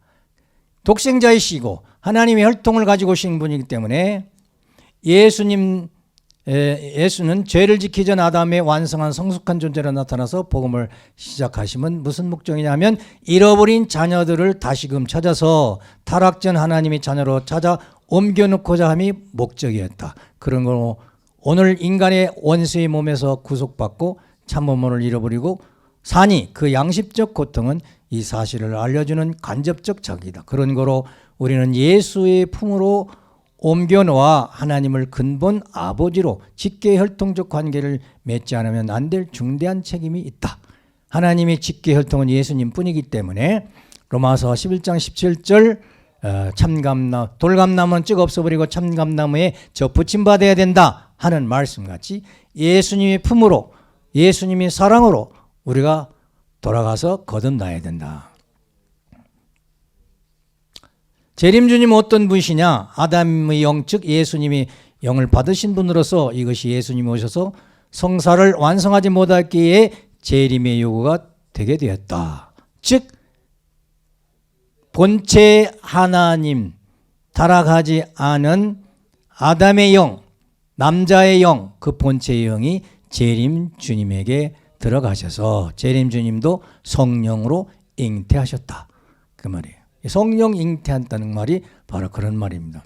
독생자이시고 하나님의 혈통을 가지고 오신 분이기 때문에 예수는 죄를 지키기 전 아담의 완성한 성숙한 존재로 나타나서 복음을 시작하심은 무슨 목적이냐면 잃어버린 자녀들을 다시금 찾아서 타락 전 하나님의 자녀로 찾아 옮겨놓고자 함이 목적이었다. 그런 걸로 오늘 인간의 원수의 몸에서 구속받고 참모모를 잃어버리고 사니 그 양심적 고통은 이 사실을 알려주는 간접적 자기다. 그런 거로 우리는 예수의 품으로 옮겨놓아 하나님을 근본 아버지로 직계혈통적 관계를 맺지 않으면 안 될 중대한 책임이 있다. 하나님의 직계혈통은 예수님 뿐이기 때문에 로마서 11장 17절 돌감나무는 찍어 없어버리고 참감나무에 접붙임 받아야 된다 하는 말씀같이 예수님의 품으로 예수님의 사랑으로 우리가 돌아가서 거듭나야 된다. 재림주님은 어떤 분이시냐? 아담의 영, 즉 예수님이 영을 받으신 분으로서 이것이 예수님이 오셔서 성사를 완성하지 못했기에 재림의 요구가 되게 되었다. 즉 본체 하나님, 타락하지 않은 아담의 영, 남자의 영, 그 본체의 영이 재림주님에게 들어가셔서 재림주님도 성령으로 잉태하셨다. 그 말이에요. 성령 잉태한다는 말이 바로 그런 말입니다.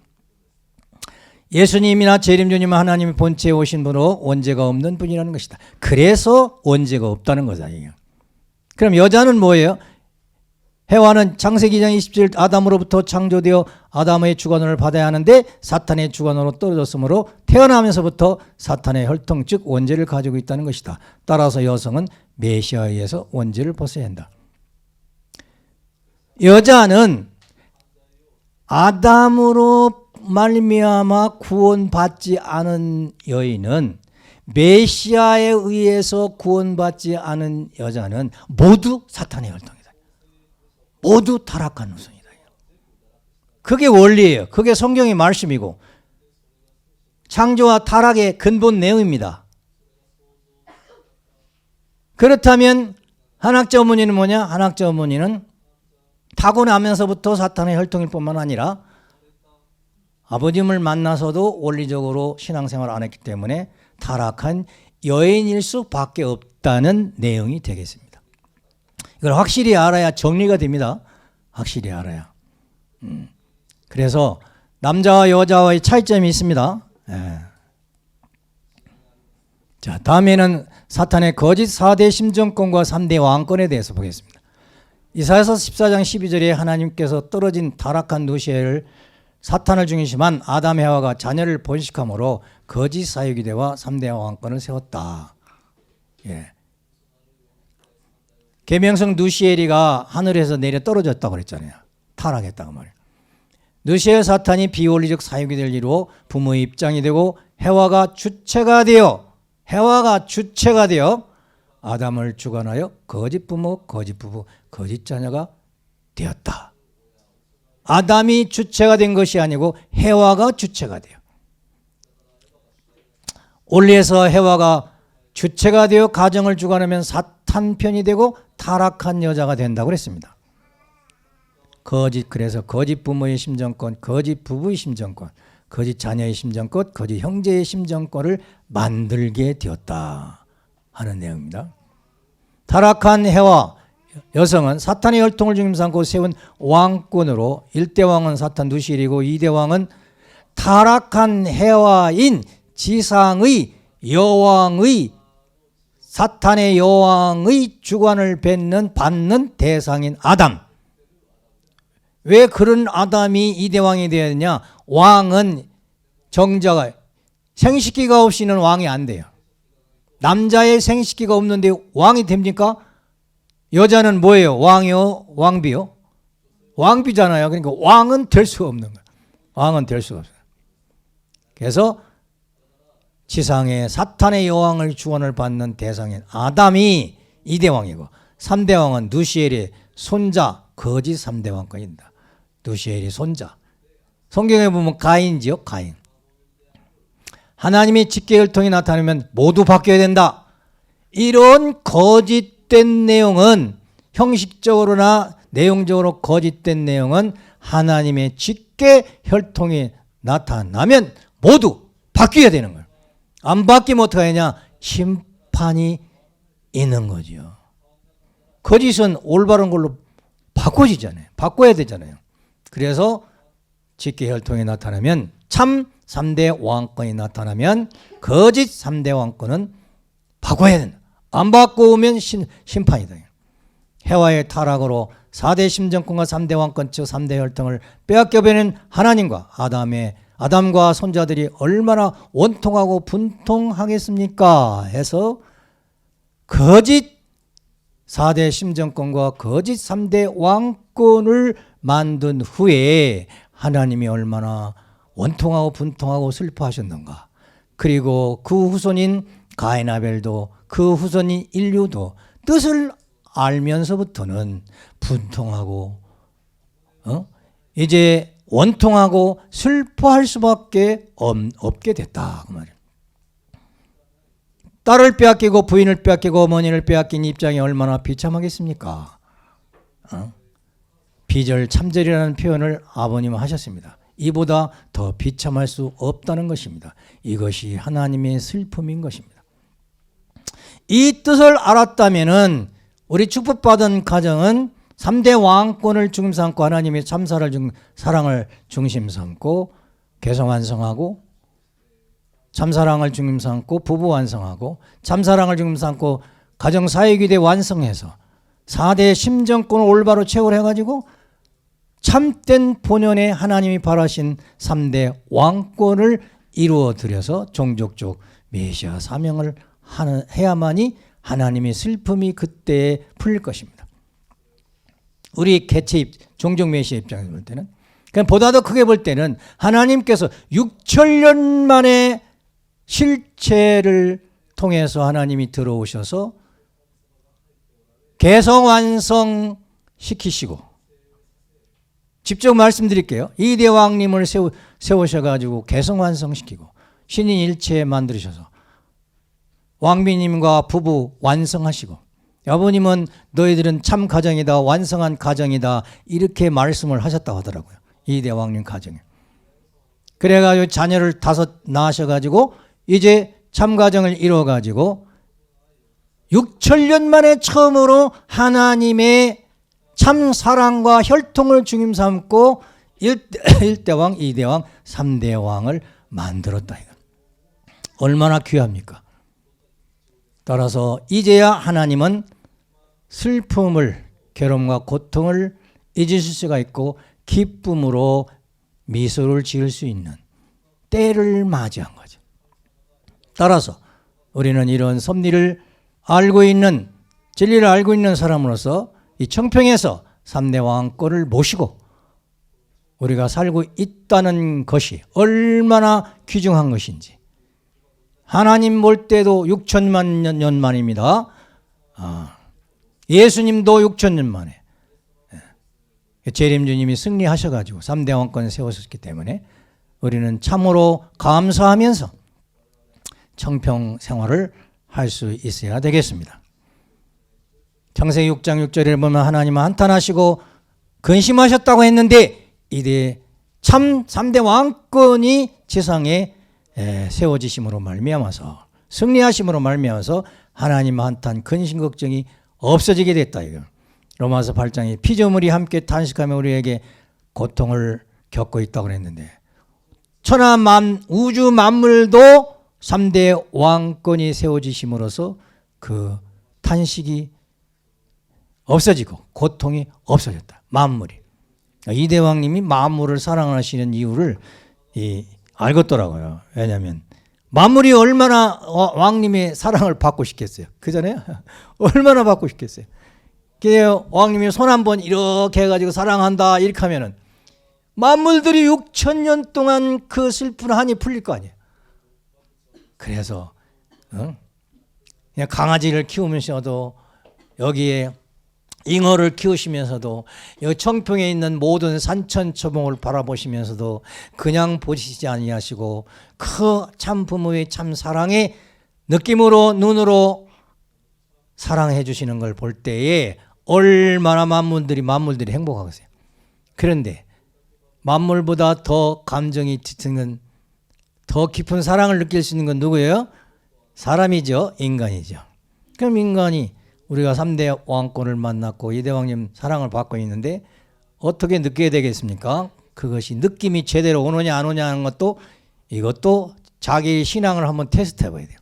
예수님이나 재림주님은 하나님의 본체에 오신 분으로 원죄가 없는 분이라는 것이다. 그래서 원죄가 없다는 거다. 그럼 여자는 뭐예요? 해와는 창세기 2장 27절 아담으로부터 창조되어 아담의 주관을 받아야 하는데 사탄의 주관으로 떨어졌으므로 태어나면서부터 사탄의 혈통 즉 원죄를 가지고 있다는 것이다. 따라서 여성은 메시아에 의해서 원죄를 벗어야 한다. 여자는 아담으로 말미암아 구원받지 않은 여인은 메시아에 의해서 구원받지 않은 여자는 모두 사탄의 혈통이다. 모두 타락한 후손이다. 그게 원리예요. 그게 성경의 말씀이고 창조와 타락의 근본 내용입니다. 그렇다면 한학자 어머니는 뭐냐? 한학자 어머니는 타고나면서부터 사탄의 혈통일 뿐만 아니라 아버님을 만나서도 원리적으로 신앙생활을 안 했기 때문에 타락한 여인일 수밖에 없다는 내용이 되겠습니다. 이걸 확실히 알아야 정리가 됩니다. 확실히 알아야. 그래서 남자와 여자와의 차이점이 있습니다. 예. 자, 다음에는 사탄의 거짓 4대 심정권과 3대 왕권에 대해서 보겠습니다. 이사야서 14장 12절에 하나님께서 떨어진 타락한 누시엘을 사탄을 중심한 아담 해와가 자녀를 번식함으로 거짓 사유기대와 3대 왕권을 세웠다. 예. 계명성 누시엘이가 하늘에서 내려 떨어졌다고 그랬잖아요. 타락했다고 말이에요. 누시엘 사탄이 비원리적 사유기대를 이루어 부모의 입장이 되고 해와가 주체가 되어 아담을 주관하여 거짓 부모, 거짓 부부, 거짓 자녀가 되었다. 아담이 주체가 된 것이 아니고 해와가 주체가 돼요. 원리에서 해와가 주체가 되어 가정을 주관하면 사탄 편이 되고 타락한 여자가 된다고 그랬습니다. 그래서 거짓 부모의 심정권, 거짓 부부의 심정권, 거짓 자녀의 심정권, 거짓 형제의 심정권을 만들게 되었다 하는 내용입니다. 타락한 해와 여성은 사탄의 혈통을 중심 삼고 세운 왕권으로 1대 왕은 사탄 누시엘이고 2대 왕은 타락한 해와인 지상의 여왕의 사탄의 여왕의 주관을 받는 대상인 아담. 왜 그런 아담이 2대 왕이 되어야 되냐? 왕은 정자가 생식기가 없이는 왕이 안 돼요. 남자의 생식기가 없는데 왕이 됩니까? 여자는 뭐예요? 왕이요? 왕비요? 왕비잖아요. 그러니까 왕은 될 수가 없는 거예요. 왕은 될 수가 없어요. 그래서 지상의 사탄의 여왕을 주원을 받는 대상인 아담이 2대 왕이고 3대 왕은 누시엘의 손자 거짓 3대 왕권입니다. 누시엘의 손자. 성경에 보면 가인이지요. 가인. 하나님이 직계혈통이 나타나면 모두 바뀌어야 된다. 이런 거짓된 내용은 형식적으로나 내용적으로 거짓된 내용은 하나님의 직계혈통이 나타나면 모두 바뀌어야 되는 거예요. 안 바뀌면 어떻게 하냐? 심판이 있는 거죠. 거짓은 올바른 걸로 바꿔지잖아요. 바꿔야 되잖아요. 그래서 직계혈통이 나타나면 참 3대 왕권이 나타나면 거짓 3대 왕권은 바꿔야 된다. 안 바꾸면 심판이다. 해와의 타락으로 4대 심정권과 3대 왕권 즉 3대 혈통을 빼앗겨버리는 하나님과 아담과 손자들이 얼마나 원통하고 분통하겠습니까? 해서 거짓 4대 심정권과 거짓 3대 왕권을 만든 후에 하나님이 얼마나 원통하고 분통하고 슬퍼하셨는가. 그리고 그 후손인 가인 아벨도 그 후손인 인류도 뜻을 알면서부터는 분통하고 이제 원통하고 슬퍼할 수밖에 없게 됐다 그 말이에요. 딸을 빼앗기고 부인을 빼앗기고 어머니를 빼앗긴 입장이 얼마나 비참하겠습니까? 비절참절이라는 표현을 아버님은 하셨습니다. 이보다 더 비참할 수 없다는 것입니다. 이것이 하나님의 슬픔인 것입니다. 이 뜻을 알았다면은 우리 축복받은 가정은 3대 왕권을 중심 삼고 하나님의 사랑을 중심 삼고 개성 완성하고 참사랑을 중심 삼고 부부 완성하고 참사랑을 중심 삼고 가정 사회기대 완성해서 4대 심정권을 올바로 채울해가지고 참된 본연의 하나님이 바라신 3대 왕권을 이루어드려서 종족적 메시아 사명을 해야만이 하나님의 슬픔이 그때에 풀릴 것입니다. 우리 개체 종족 메시아 입장에서 볼 때는 보다 더 크게 볼 때는 하나님께서 6천년 만에 실체를 통해서 하나님이 들어오셔서 개성 완성시키시고 직접 말씀드릴게요. 이대 왕님을 세우셔가지고 개성 완성시키고 신인 일체 만들으셔서 왕비님과 부부 완성하시고 아버님은 너희들은 참 가정이다 완성한 가정이다 이렇게 말씀을 하셨다고 하더라고요. 이대 왕님 가정에. 그래가지고 자녀를 5 낳으셔가지고 이제 참가정을 이루어가지고 6천년 만에 처음으로 하나님의 참 사랑과 혈통을 중심 삼고 1대 왕, 2대 왕, 3대 왕을 만들었다. 얼마나 귀합니까? 따라서 이제야 하나님은 슬픔을, 괴로움과 고통을 잊으실 수가 있고 기쁨으로 미소를 지을 수 있는 때를 맞이한 거죠. 따라서 우리는 이런 섭리를 알고 있는, 진리를 알고 있는 사람으로서 이 청평에서 3대 왕권을 모시고 우리가 살고 있다는 것이 얼마나 귀중한 것인지. 하나님 볼 때도 6천만 년 만입니다. 예수님도 6천년 만에. 재림주님이 승리하셔가지고 3대 왕권을 세우셨기 때문에 우리는 참으로 감사하면서 청평 생활을 할 수 있어야 되겠습니다. 창세기 6장 6절에 보면 하나님은 한탄하시고 근심하셨다고 했는데 이제 참 3대 왕권이 세상에 세워지심으로 말미암아서, 승리하심으로 말미암아서 하나님 한탄 근심 걱정이 없어지게 됐다. 이거 로마서 8장에 피조물이 함께 탄식하며 우리에게 고통을 겪고 있다고 그랬는데 천하 우주 만물도 3대 왕권이 세워지심으로써 그 탄식이 없어지고 고통이 없어졌다. 만물이. 이대 왕님이 만물을 사랑하시는 이유를 알겠더라고요. 왜냐하면 만물이 얼마나 왕님의 사랑을 받고 싶겠어요. 그잖아요. 얼마나 받고 싶겠어요. 왕님이 손 한번 이렇게 해가지고 사랑한다 이렇게 하면은 만물들이 6천년 동안 그 슬픈 한이 풀릴 거 아니에요. 그래서 그냥 강아지를 키우면서도 여기에 잉어를 키우시면서도 여기 청평에 있는 모든 산천초봉을 바라보시면서도 그냥 보시지 아니하시고 그 참 부모의 참 사랑의 느낌으로 눈으로 사랑해 주시는 걸 볼 때에 얼마나 만물들이 행복하겠어요. 그런데 만물보다 더 감정이 짙은, 더 깊은 사랑을 느낄 수 있는 건 누구예요? 사람이죠. 인간이죠. 그럼 인간이 우리가 3대 왕권을 만났고 2대 왕님 사랑을 받고 있는데 어떻게 느껴야 되겠습니까? 그것이 느낌이 제대로 오느냐 안 오냐 하는 것도 이것도 자기 신앙을 한번 테스트 해봐야 돼요.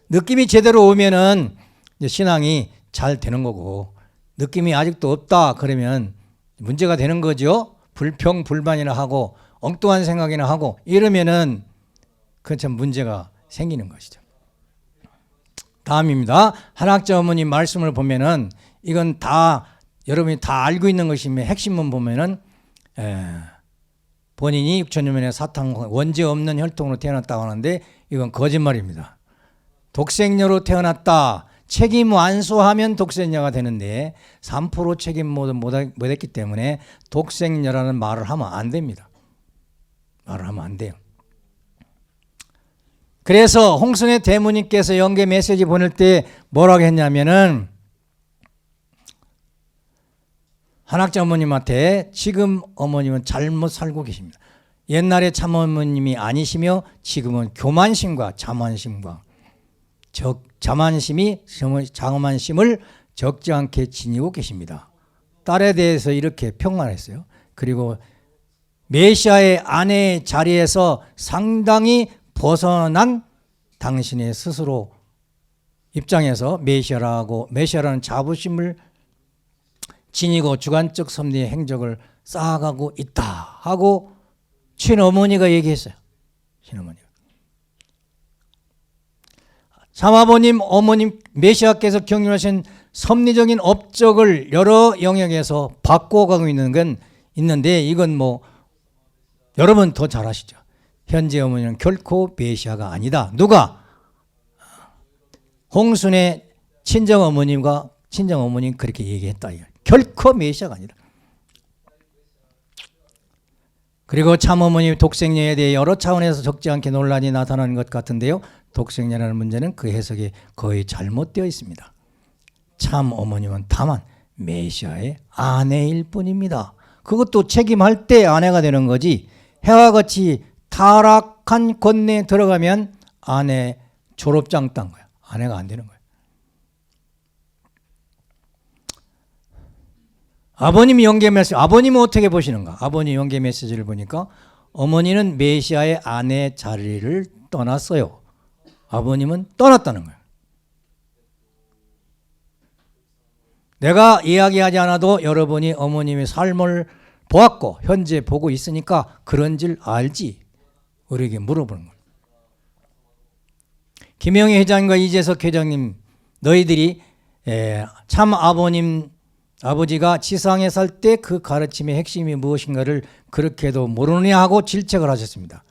느낌이 제대로 오면은 이제 신앙이 잘 되는 거고 느낌이 아직도 없다 그러면 문제가 되는 거죠. 불평불만이나 하고 엉뚱한 생각이나 하고 이러면은 그건 참 문제가 생기는 것이죠. 다음입니다. 한학자 어머님 말씀을 보면은 이건 다 여러분이 다 알고 있는 것이며 핵심만 보면은 본인이 6천년 만에 사탄 원죄 없는 혈통으로 태어났다고 하는데 이건 거짓말입니다. 독생녀로 태어났다. 책임 완수하면 독생녀가 되는데 3% 책임 못했기 때문에 독생녀라는 말을 하면 안 됩니다. 말을 하면 안 돼요. 그래서 홍순의 대무님께서 영계 메시지 보낼 때 뭐라고 했냐면은 한학자 어머님한테 지금 어머님은 잘못 살고 계십니다. 옛날에 참 어머님이 아니시며 지금은 교만심과 자만심과 자만심을 적지 않게 지니고 계십니다. 딸에 대해서 이렇게 평가했어요. 그리고 메시아의 아내의 자리에서 상당히 벗어난 당신의 스스로 입장에서 메시아라는 자부심을 지니고 주관적 섭리의 행적을 쌓아가고 있다 하고 친어머니가 얘기했어요. 친어머니가. 사마보님, 어머님 메시아께서 경륜하신 섭리적인 업적을 여러 영역에서 바꿔가고 있는 건 있는데 이건 뭐 여러분 더 잘 아시죠. 현재 어머니는 결코 메시아가 아니다. 누가? 홍순의 친정어머님과 친정어머님 그렇게 얘기했다. 결코 메시아가 아니다. 그리고 참어머니 독생녀에 대해 여러 차원에서 적지 않게 논란이 나타나는 것 같은데요. 독생녀라는 문제는 그 해석이 거의 잘못되어 있습니다. 참어머님은 다만 메시아의 아내일 뿐입니다. 그것도 책임할 때 아내가 되는 거지 해와 같이 타락한 권내에 들어가면 아내 졸업장 딴 거야. 아내가 안 되는 거야. 아버님이 연계 메시지, 아버님은 어떻게 보시는가? 아버님 연계 메시지를 보니까 어머니는 메시아의 아내 자리를 떠났어요. 아버님은 떠났다는 거예요. 내가 이야기하지 않아도 여러분이 어머님의 삶을 보았고 현재 보고 있으니까 그런 줄 알지? 우리에게 물어보는 거예요. 김영희 회장과 이재석 회장님, 너희들이 참 아버지가 지상에 살 때 그 가르침의 핵심이 무엇인가를 그렇게도 모르느냐 하고 질책을 하셨습니다.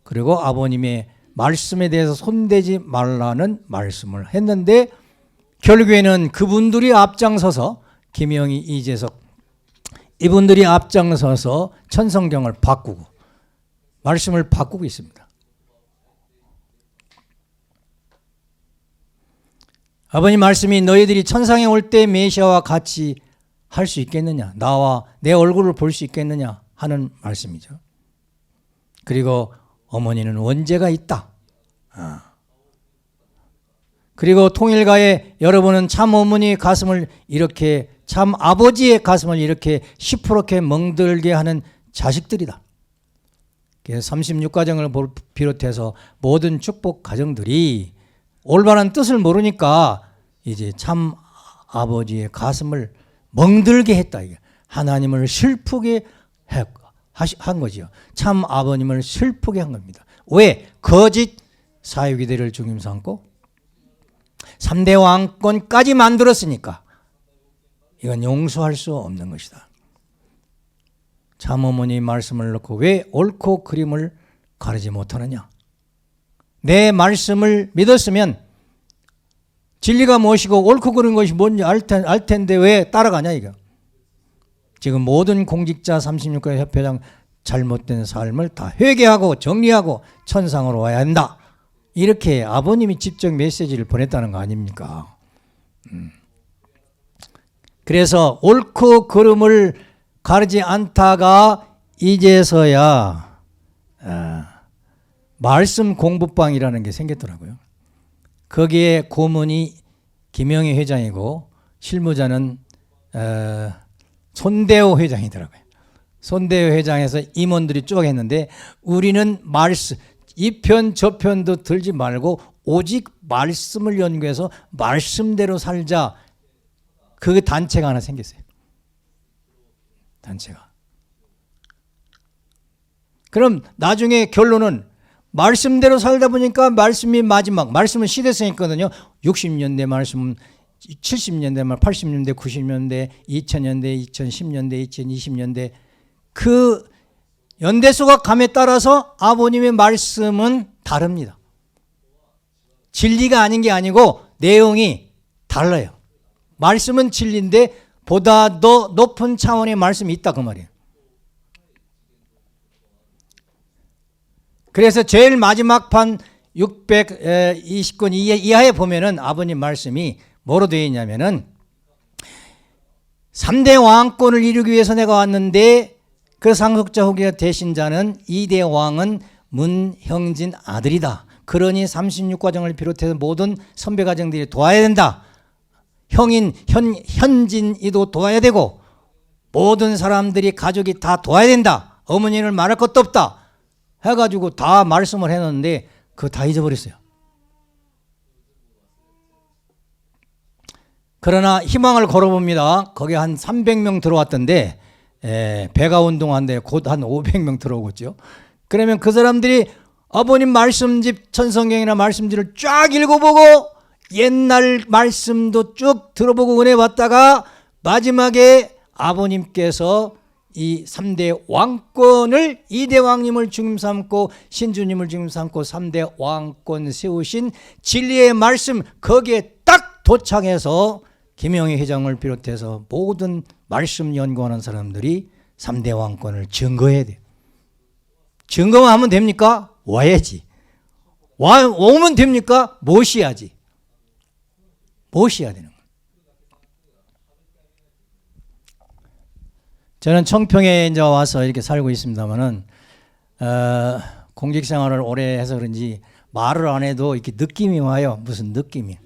그리고 아버님의 말씀에 대해서 손대지 말라는 말씀을 했는데 결국에는 그분들이 앞장서서 김영희, 이재석 이분들이 앞장서서 천성경을 바꾸고 말씀을 바꾸고 있습니다. 아버님 말씀이 너희들이 천상에 올 때 메시아와 같이 할 수 있겠느냐, 나와 내 얼굴을 볼 수 있겠느냐 하는 말씀이죠. 그리고 어머니는 원죄가 있다. 그리고 통일가에 여러분은 참 어머니의 가슴을 이렇게, 참 아버지의 가슴을 이렇게 시퍼렇게 멍들게 하는 자식들이다. 그래서 36가정을 비롯해서 모든 축복 가정들이 올바른 뜻을 모르니까 이제 참 아버지의 가슴을 멍들게 했다. 이게 하나님을 슬프게 한 거지요. 참 아버님을 슬프게 한 겁니다. 왜? 거짓 사유기대를 중심 삼고 3대 왕권까지 만들었으니까 이건 용서할 수 없는 것이다. 참 어머니 말씀을 놓고 왜 옳고 그름을 가르지 못하느냐? 내 말씀을 믿었으면 진리가 무엇이고 옳고 그른 것이 뭔지 알 텐데 왜 따라가냐 이거. 지금 모든 공직자 36가 협회장 잘못된 삶을 다 회개하고 정리하고 천상으로 와야 한다. 이렇게 아버님이 직접 메시지를 보냈다는 거 아닙니까? 그래서 옳고 그름을 가르지 않다가 이제서야 말씀 공부방이라는 게 생겼더라고요. 거기에 고문이 김영희 회장이고 실무자는 손대호 회장이더라고요. 손대호 회장에서 임원들이 쭉 했는데 우리는 말씀 이 편 저 편도 들지 말고 오직 말씀을 연구해서 말씀대로 살자. 그 단체가 하나 생겼어요. 단체가. 그럼 나중에 결론은 말씀대로 살다 보니까 말씀이 마지막, 말씀은 시대성이 있거든요. 60년대 말씀, 70년대 말, 80년대, 90년대, 2000년대, 2010년대, 2020년대 그 연대수가 감에 따라서 아버님의 말씀은 다릅니다. 진리가 아닌 게 아니고 내용이 달라요. 말씀은 진리인데 보다 더 높은 차원의 말씀이 있다 그 말이에요. 그래서 제일 마지막 판 620권 이하에 보면은 아버님 말씀이 뭐로 되어 있냐면은 3대 왕권을 이루기 위해서 내가 왔는데 그 상속자 후계자 되신 자는 2대 왕은 문형진 아들이다. 그러니 36가정을 비롯해서 모든 선배 가정들이 도와야 된다. 현진이도 도와야 되고 모든 사람들이 가족이 다 도와야 된다. 어머니를 말할 것도 없다. 해가지고 다 말씀을 해놓는데 그거 다 잊어버렸어요. 그러나 희망을 걸어봅니다. 거기 한 300명 들어왔던데 배가 운동한데 곧 한 500명 들어오겠죠. 그러면 그 사람들이 아버님 말씀집 천성경이나 말씀집을 쫙 읽어보고 옛날 말씀도 쭉 들어보고 은혜 받다가 마지막에 아버님께서 이 3대 왕권을 2대 왕님을 중심 삼고 신주님을 중심 삼고 3대 왕권 세우신 진리의 말씀 거기에 딱 도착해서 김영희 회장을 비롯해서 모든 말씀 연구하는 사람들이 3대 왕권을 증거해야 돼요. 증거만 하면 됩니까? 와야지. 오면 됩니까? 모셔야지. 모셔야 되는 거예요. 저는 청평에 이제 와서 이렇게 살고 있습니다만은 공직 생활을 오래 해서 그런지 말을 안 해도 이렇게 느낌이 와요. 무슨 느낌이.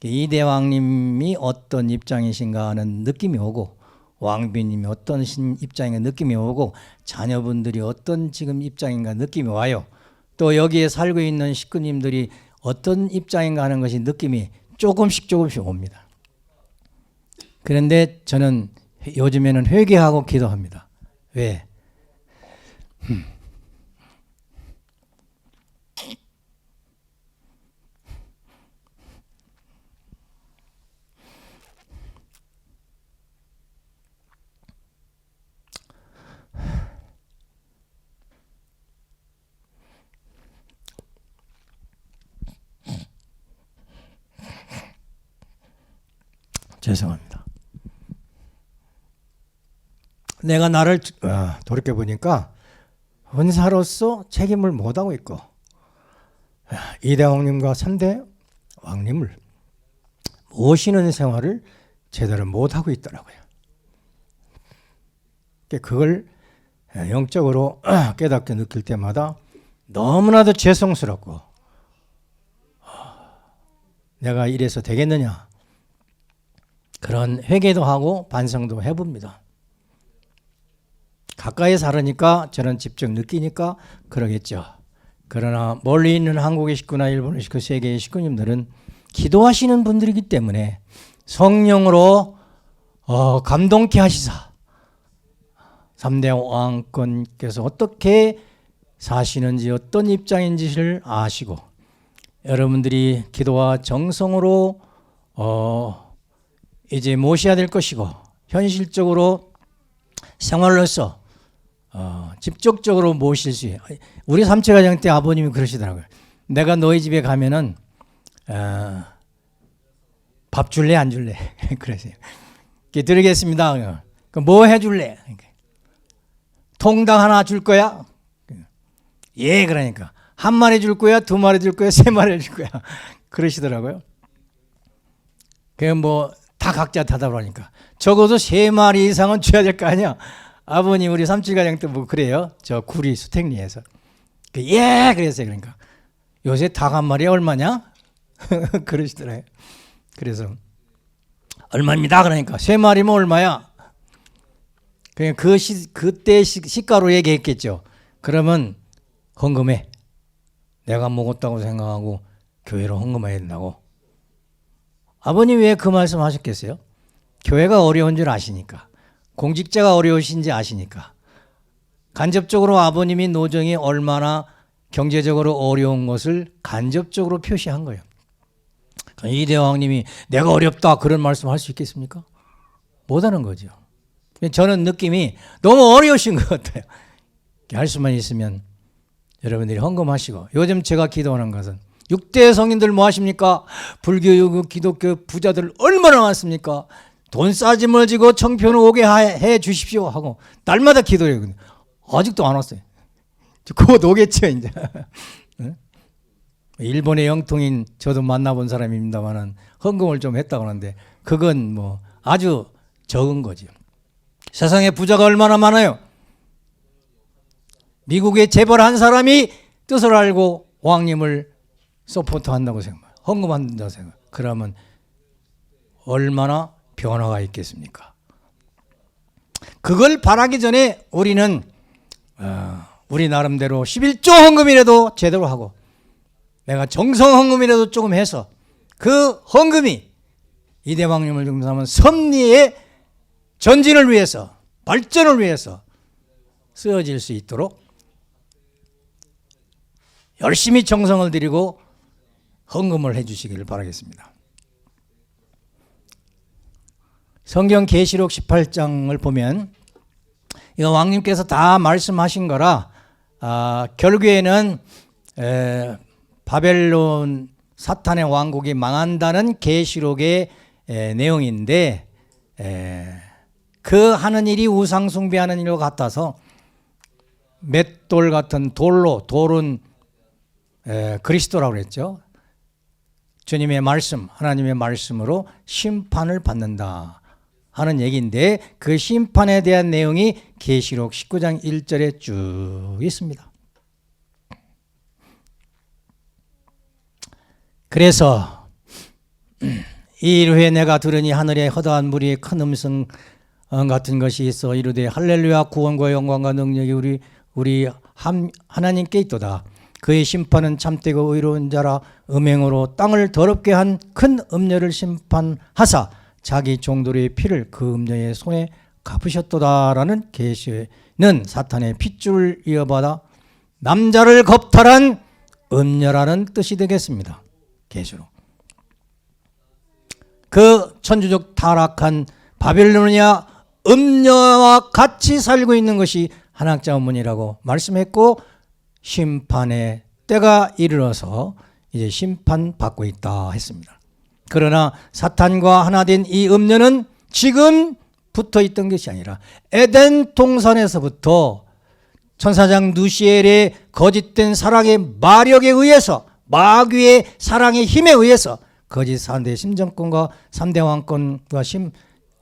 이대왕님이 어떤 입장이신가 하는 느낌이 오고, 왕비님이 어떤 입장인가 느낌이 오고, 자녀분들이 어떤 지금 입장인가 느낌이 와요. 또 여기에 살고 있는 식구님들이 어떤 입장인가 하는 것이 느낌이 조금씩 옵니다. 그런데 저는 요즘에는 회개하고 기도합니다. 왜? 죄송합니다. 내가 나를 돌이켜보니까 은사로서 책임을 못하고 있고, 2대 왕님과 3대 왕님을 모시는 생활을 제대로 못하고 있더라고요. 그걸 영적으로 깨닫게 느낄 때마다 너무나도 죄송스럽고, 내가 이래서 되겠느냐, 그런 회개도 하고 반성도 해봅니다. 가까이 살으니까 저는 직접 느끼니까 그러겠죠. 그러나 멀리 있는 한국의 식구나 일본의 식구, 세계의 식구님들은 기도하시는 분들이기 때문에 성령으로 감동케 하시사 3대 왕권께서 어떻게 사시는지, 어떤 입장인지를 아시고, 여러분들이 기도와 정성으로 이제 모셔야 될 것이고, 현실적으로 생활로서 직접적으로 모실 수 있어요. 우리 삼체가정 때 아버님이 그러시더라고요. 내가 너희 집에 가면은 밥 줄래 안 줄래? 그러세요. 드리겠습니다. 뭐 해줄래? 통닭 하나 줄 거야? 예, 그러니까 한 마리 줄 거야, 두 마리 줄 거야, 세 마리 줄 거야? 그러시더라고요. 그냥 뭐 다 각자 대답을 하니까 적어도 3마리 이상은 줘야 될 거 아니야. 아버님 우리 삼칠가정 때 뭐 그래요. 저 구리 수택리에서. 예, 그랬어요. 그러니까 요새 닭 한 마리에 얼마냐? 그러시더라고요. 그래서 얼마입니다. 그러니까 3마리면 얼마야? 그냥 그때 시가로 얘기했겠죠. 그러면 헌금해. 내가 먹었다고 생각하고 교회로 헌금해야 된다고. 아버님 왜 그 말씀 하셨겠어요? 교회가 어려운 줄 아시니까, 공직자가 어려우신지 아시니까, 간접적으로 아버님이 노정이 얼마나 경제적으로 어려운 것을 간접적으로 표시한 거예요. 이대왕님이 내가 어렵다 그런 말씀 할 수 있겠습니까? 못하는 거죠. 저는 느낌이 너무 어려우신 것 같아요. 할 수만 있으면 여러분들이 헌금하시고, 요즘 제가 기도하는 것은 6대 성인들 뭐 하십니까? 불교, 기독교 부자들 얼마나 많습니까? 돈 싸짐을 지고 청평을 오게 해 주십시오 하고 날마다 기도해요. 아직도 안 왔어요. 곧 오겠죠 이제. 일본의 영통인 저도 만나본 사람입니다만은 헌금을 좀 했다고 하는데 그건 뭐 아주 적은 거죠. 세상에 부자가 얼마나 많아요. 미국의 재벌 한 사람이 뜻을 알고 왕님을 서포트한다고 생각해요. 헌금한다고 생각해요. 그러면 얼마나 변화가 있겠습니까? 그걸 바라기 전에 우리는 우리 나름대로 11조 헌금이라도 제대로 하고, 내가 정성 헌금이라도 조금 해서 그 헌금이 이대왕님을 중심하면 섭리의 전진을 위해서, 발전을 위해서 쓰여질 수 있도록 열심히 정성을 들이고 헌금을 해 주시기를 바라겠습니다. 성경 계시록 18장을 보면 이거 왕님께서 다 말씀하신 거라, 결국에는 바벨론 사탄의 왕국이 망한다는 계시록의 내용인데, 그 하는 일이 우상 숭배하는 일과 같아서 맷돌 같은 돌은 그리스도라고 그랬죠. 주님의 말씀, 하나님의 말씀으로 심판을 받는다 하는 얘기인데, 그 심판에 대한 내용이 계시록 19장 1절에 쭉 있습니다. 그래서 이 일후에 내가 들으니 하늘에 허다한 무리의 큰 음성 같은 것이 있어 이르되 할렐루야 구원과 영광과 능력이 우리 하나님께 있도다. 그의 심판은 참되고 의로운 자라 음행으로 땅을 더럽게 한 큰 음녀를 심판하사 자기 종들의 피를 그 음녀의 손에 갚으셨도다라는 계시는 사탄의 핏줄을 이어받아 남자를 겁탈한 음녀라는 뜻이 되겠습니다. 계시로 그 천주적 타락한 바빌로니아 음녀와 같이 살고 있는 것이 한학자 어머니라고 말씀했고 심판의 때가 이르러서 이제 심판받고 있다 했습니다. 그러나 사탄과 하나 된 이 음녀는 지금 붙어 있던 것이 아니라 에덴 동산에서부터 천사장 누시엘의 거짓된 사랑의 마력에 의해서 마귀의 사랑의 힘에 의해서 거짓 4대 심정권과 3대 왕권과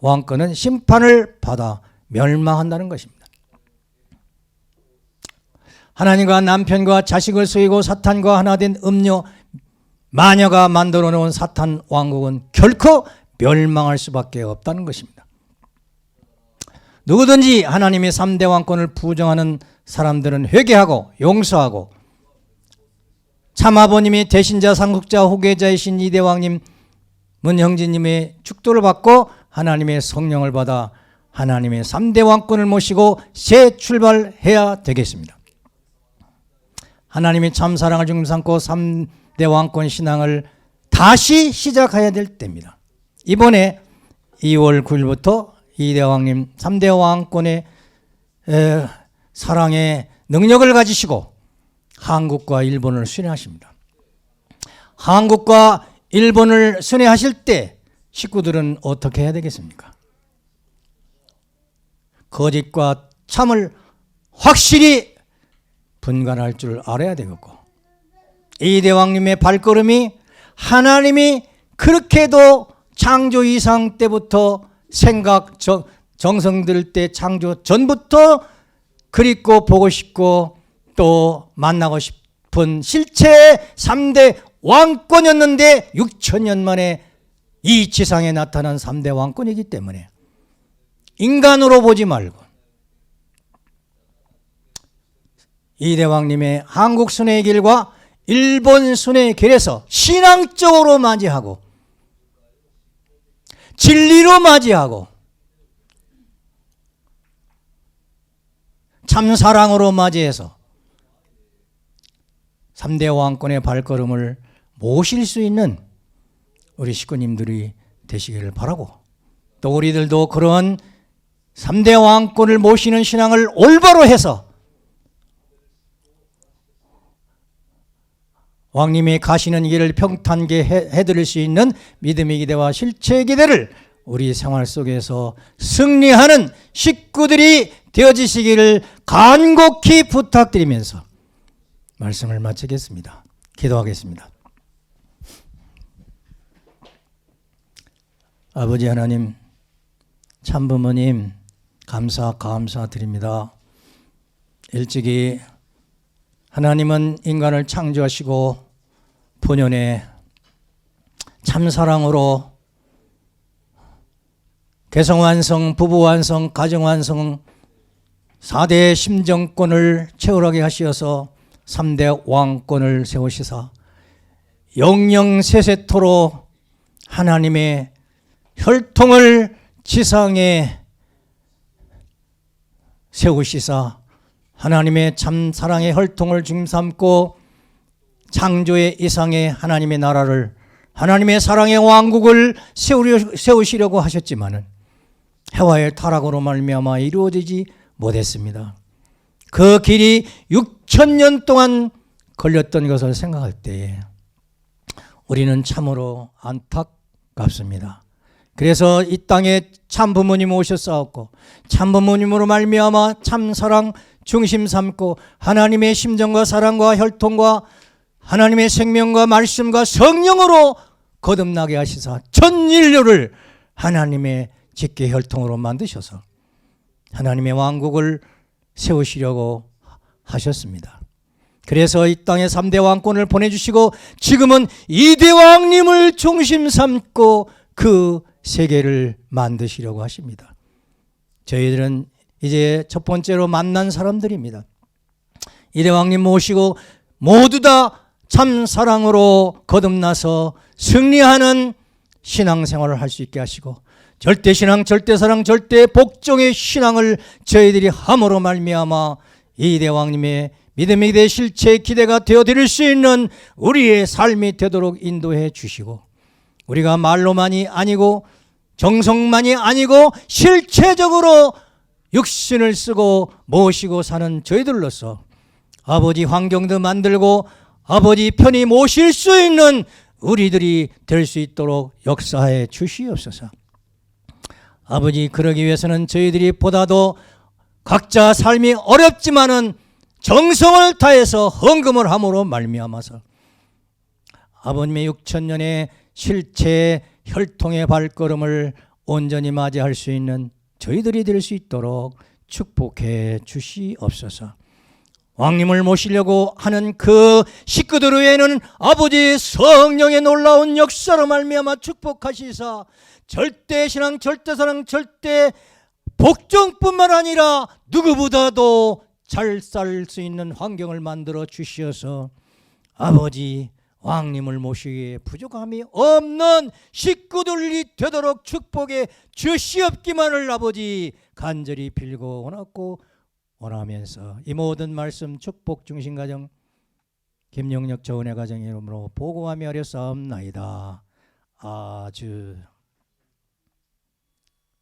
왕권은 심판을 받아 멸망한다는 것입니다. 하나님과 남편과 자식을 속이고 사탄과 하나 된 음녀 마녀가 만들어 놓은 사탄 왕국은 결코 멸망할 수밖에 없다는 것입니다. 누구든지 하나님의 3대 왕권을 부정하는 사람들은 회개하고 용서하고 참아버님이 대신자 상속자 후계자이신 이대왕님 문형진님의 축도를 받고 하나님의 성령을 받아 하나님의 3대 왕권을 모시고 새 출발해야 되겠습니다. 하나님의 참사랑을 중심 삼고 3대 왕권 신앙을 다시 시작해야 될 때입니다. 이번에 2월 9일부터 이대왕님 3대 왕권의 사랑의 능력을 가지시고 한국과 일본을 순회하십니다. 한국과 일본을 순회하실 때 식구들은 어떻게 해야 되겠습니까? 거짓과 참을 확실히 분간할 줄 알아야 되겠고 이대왕님의 발걸음이 하나님이 그렇게도 창조 이상 때부터 생각 정성들 때 창조 전부터 그립고 보고 싶고 또 만나고 싶은 실체의 3대 왕권이었는데 6천년 만에 이 지상에 나타난 3대 왕권이기 때문에 인간으로 보지 말고 이대왕님의 한국 순회의 길과 일본 순회의 길에서 신앙적으로 맞이하고 진리로 맞이하고 참사랑으로 맞이해서 3대 왕권의 발걸음을 모실 수 있는 우리 식구님들이 되시기를 바라고 또 우리들도 그런 3대 왕권을 모시는 신앙을 올바로 해서 왕님이 가시는 길을 평탄게 해드릴 수 있는 믿음의 기대와 실체의 기대를 우리 생활 속에서 승리하는 식구들이 되어지시기를 간곡히 부탁드리면서 말씀을 마치겠습니다. 기도하겠습니다. 아버지 하나님, 참부모님 감사드립니다. 일찍이 하나님은 인간을 창조하시고 본연의 참사랑으로 개성완성, 부부완성, 가정완성 4대 심정권을 채울하게 하시어서 3대 왕권을 세우시사 영영세세토록 하나님의 혈통을 지상에 세우시사 하나님의 참사랑의 혈통을 중심 삼고 창조의 이상의 하나님의 나라를 하나님의 사랑의 왕국을 세우시려고 하셨지만은 해와의 타락으로 말미암아 이루어지지 못했습니다. 그 길이 6천년 동안 걸렸던 것을 생각할 때에 우리는 참으로 안타깝습니다. 그래서 이 땅에 참부모님 오셨사옵고 참부모님으로 말미암아 참사랑 중심 삼고 하나님의 심정과 사랑과 혈통과 하나님의 생명과 말씀과 성령으로 거듭나게 하시사 전 인류를 하나님의 직계 혈통으로 만드셔서 하나님의 왕국을 세우시려고 하셨습니다. 그래서 이 땅에 3대 왕권을 보내주시고 지금은 2대 왕님을 중심 삼고 그 세계를 만드시려고 하십니다. 저희들은 이제 첫 번째로 만난 사람들입니다. 2대 왕님 모시고 모두 다 참 사랑으로 거듭나서 승리하는 신앙생활을 할 수 있게 하시고 절대신앙, 절대사랑, 절대복종의 신앙을 저희들이 함으로 말미암아 2대 왕님의 믿음의 기대 실체의 기대가 되어드릴 수 있는 우리의 삶이 되도록 인도해 주시고 우리가 말로만이 아니고 정성만이 아니고 실체적으로 육신을 쓰고 모시고 사는 저희들로서 아버지 환경도 만들고 아버지 편히 모실 수 있는 우리들이 될 수 있도록 역사해 주시옵소서. 아버지 그러기 위해서는 저희들이 보다도 각자 삶이 어렵지만은 정성을 다해서 헌금을 함으로 말미암아서 아버님의 6천년의 실체 혈통의 발걸음을 온전히 맞이할 수 있는 저희들이 될 수 있도록 축복해 주시옵소서. 왕님을 모시려고 하는 그 식구들 외에는 아버지의 성령의 놀라운 역사로 말미암아 축복하시사 절대신앙, 절대사랑, 절대복종뿐만 아니라 누구보다도 잘 살 수 있는 환경을 만들어 주시어서 아버지 왕님을 모시기에 부족함이 없는 식구들이 되도록 축복해 주시옵기만을 아버지 간절히 빌고 원하면서 이 모든 말씀 축복 중심 가정 김영력 저은혜 가정 이름으로 보고하며 어렸사옵나이다. 아주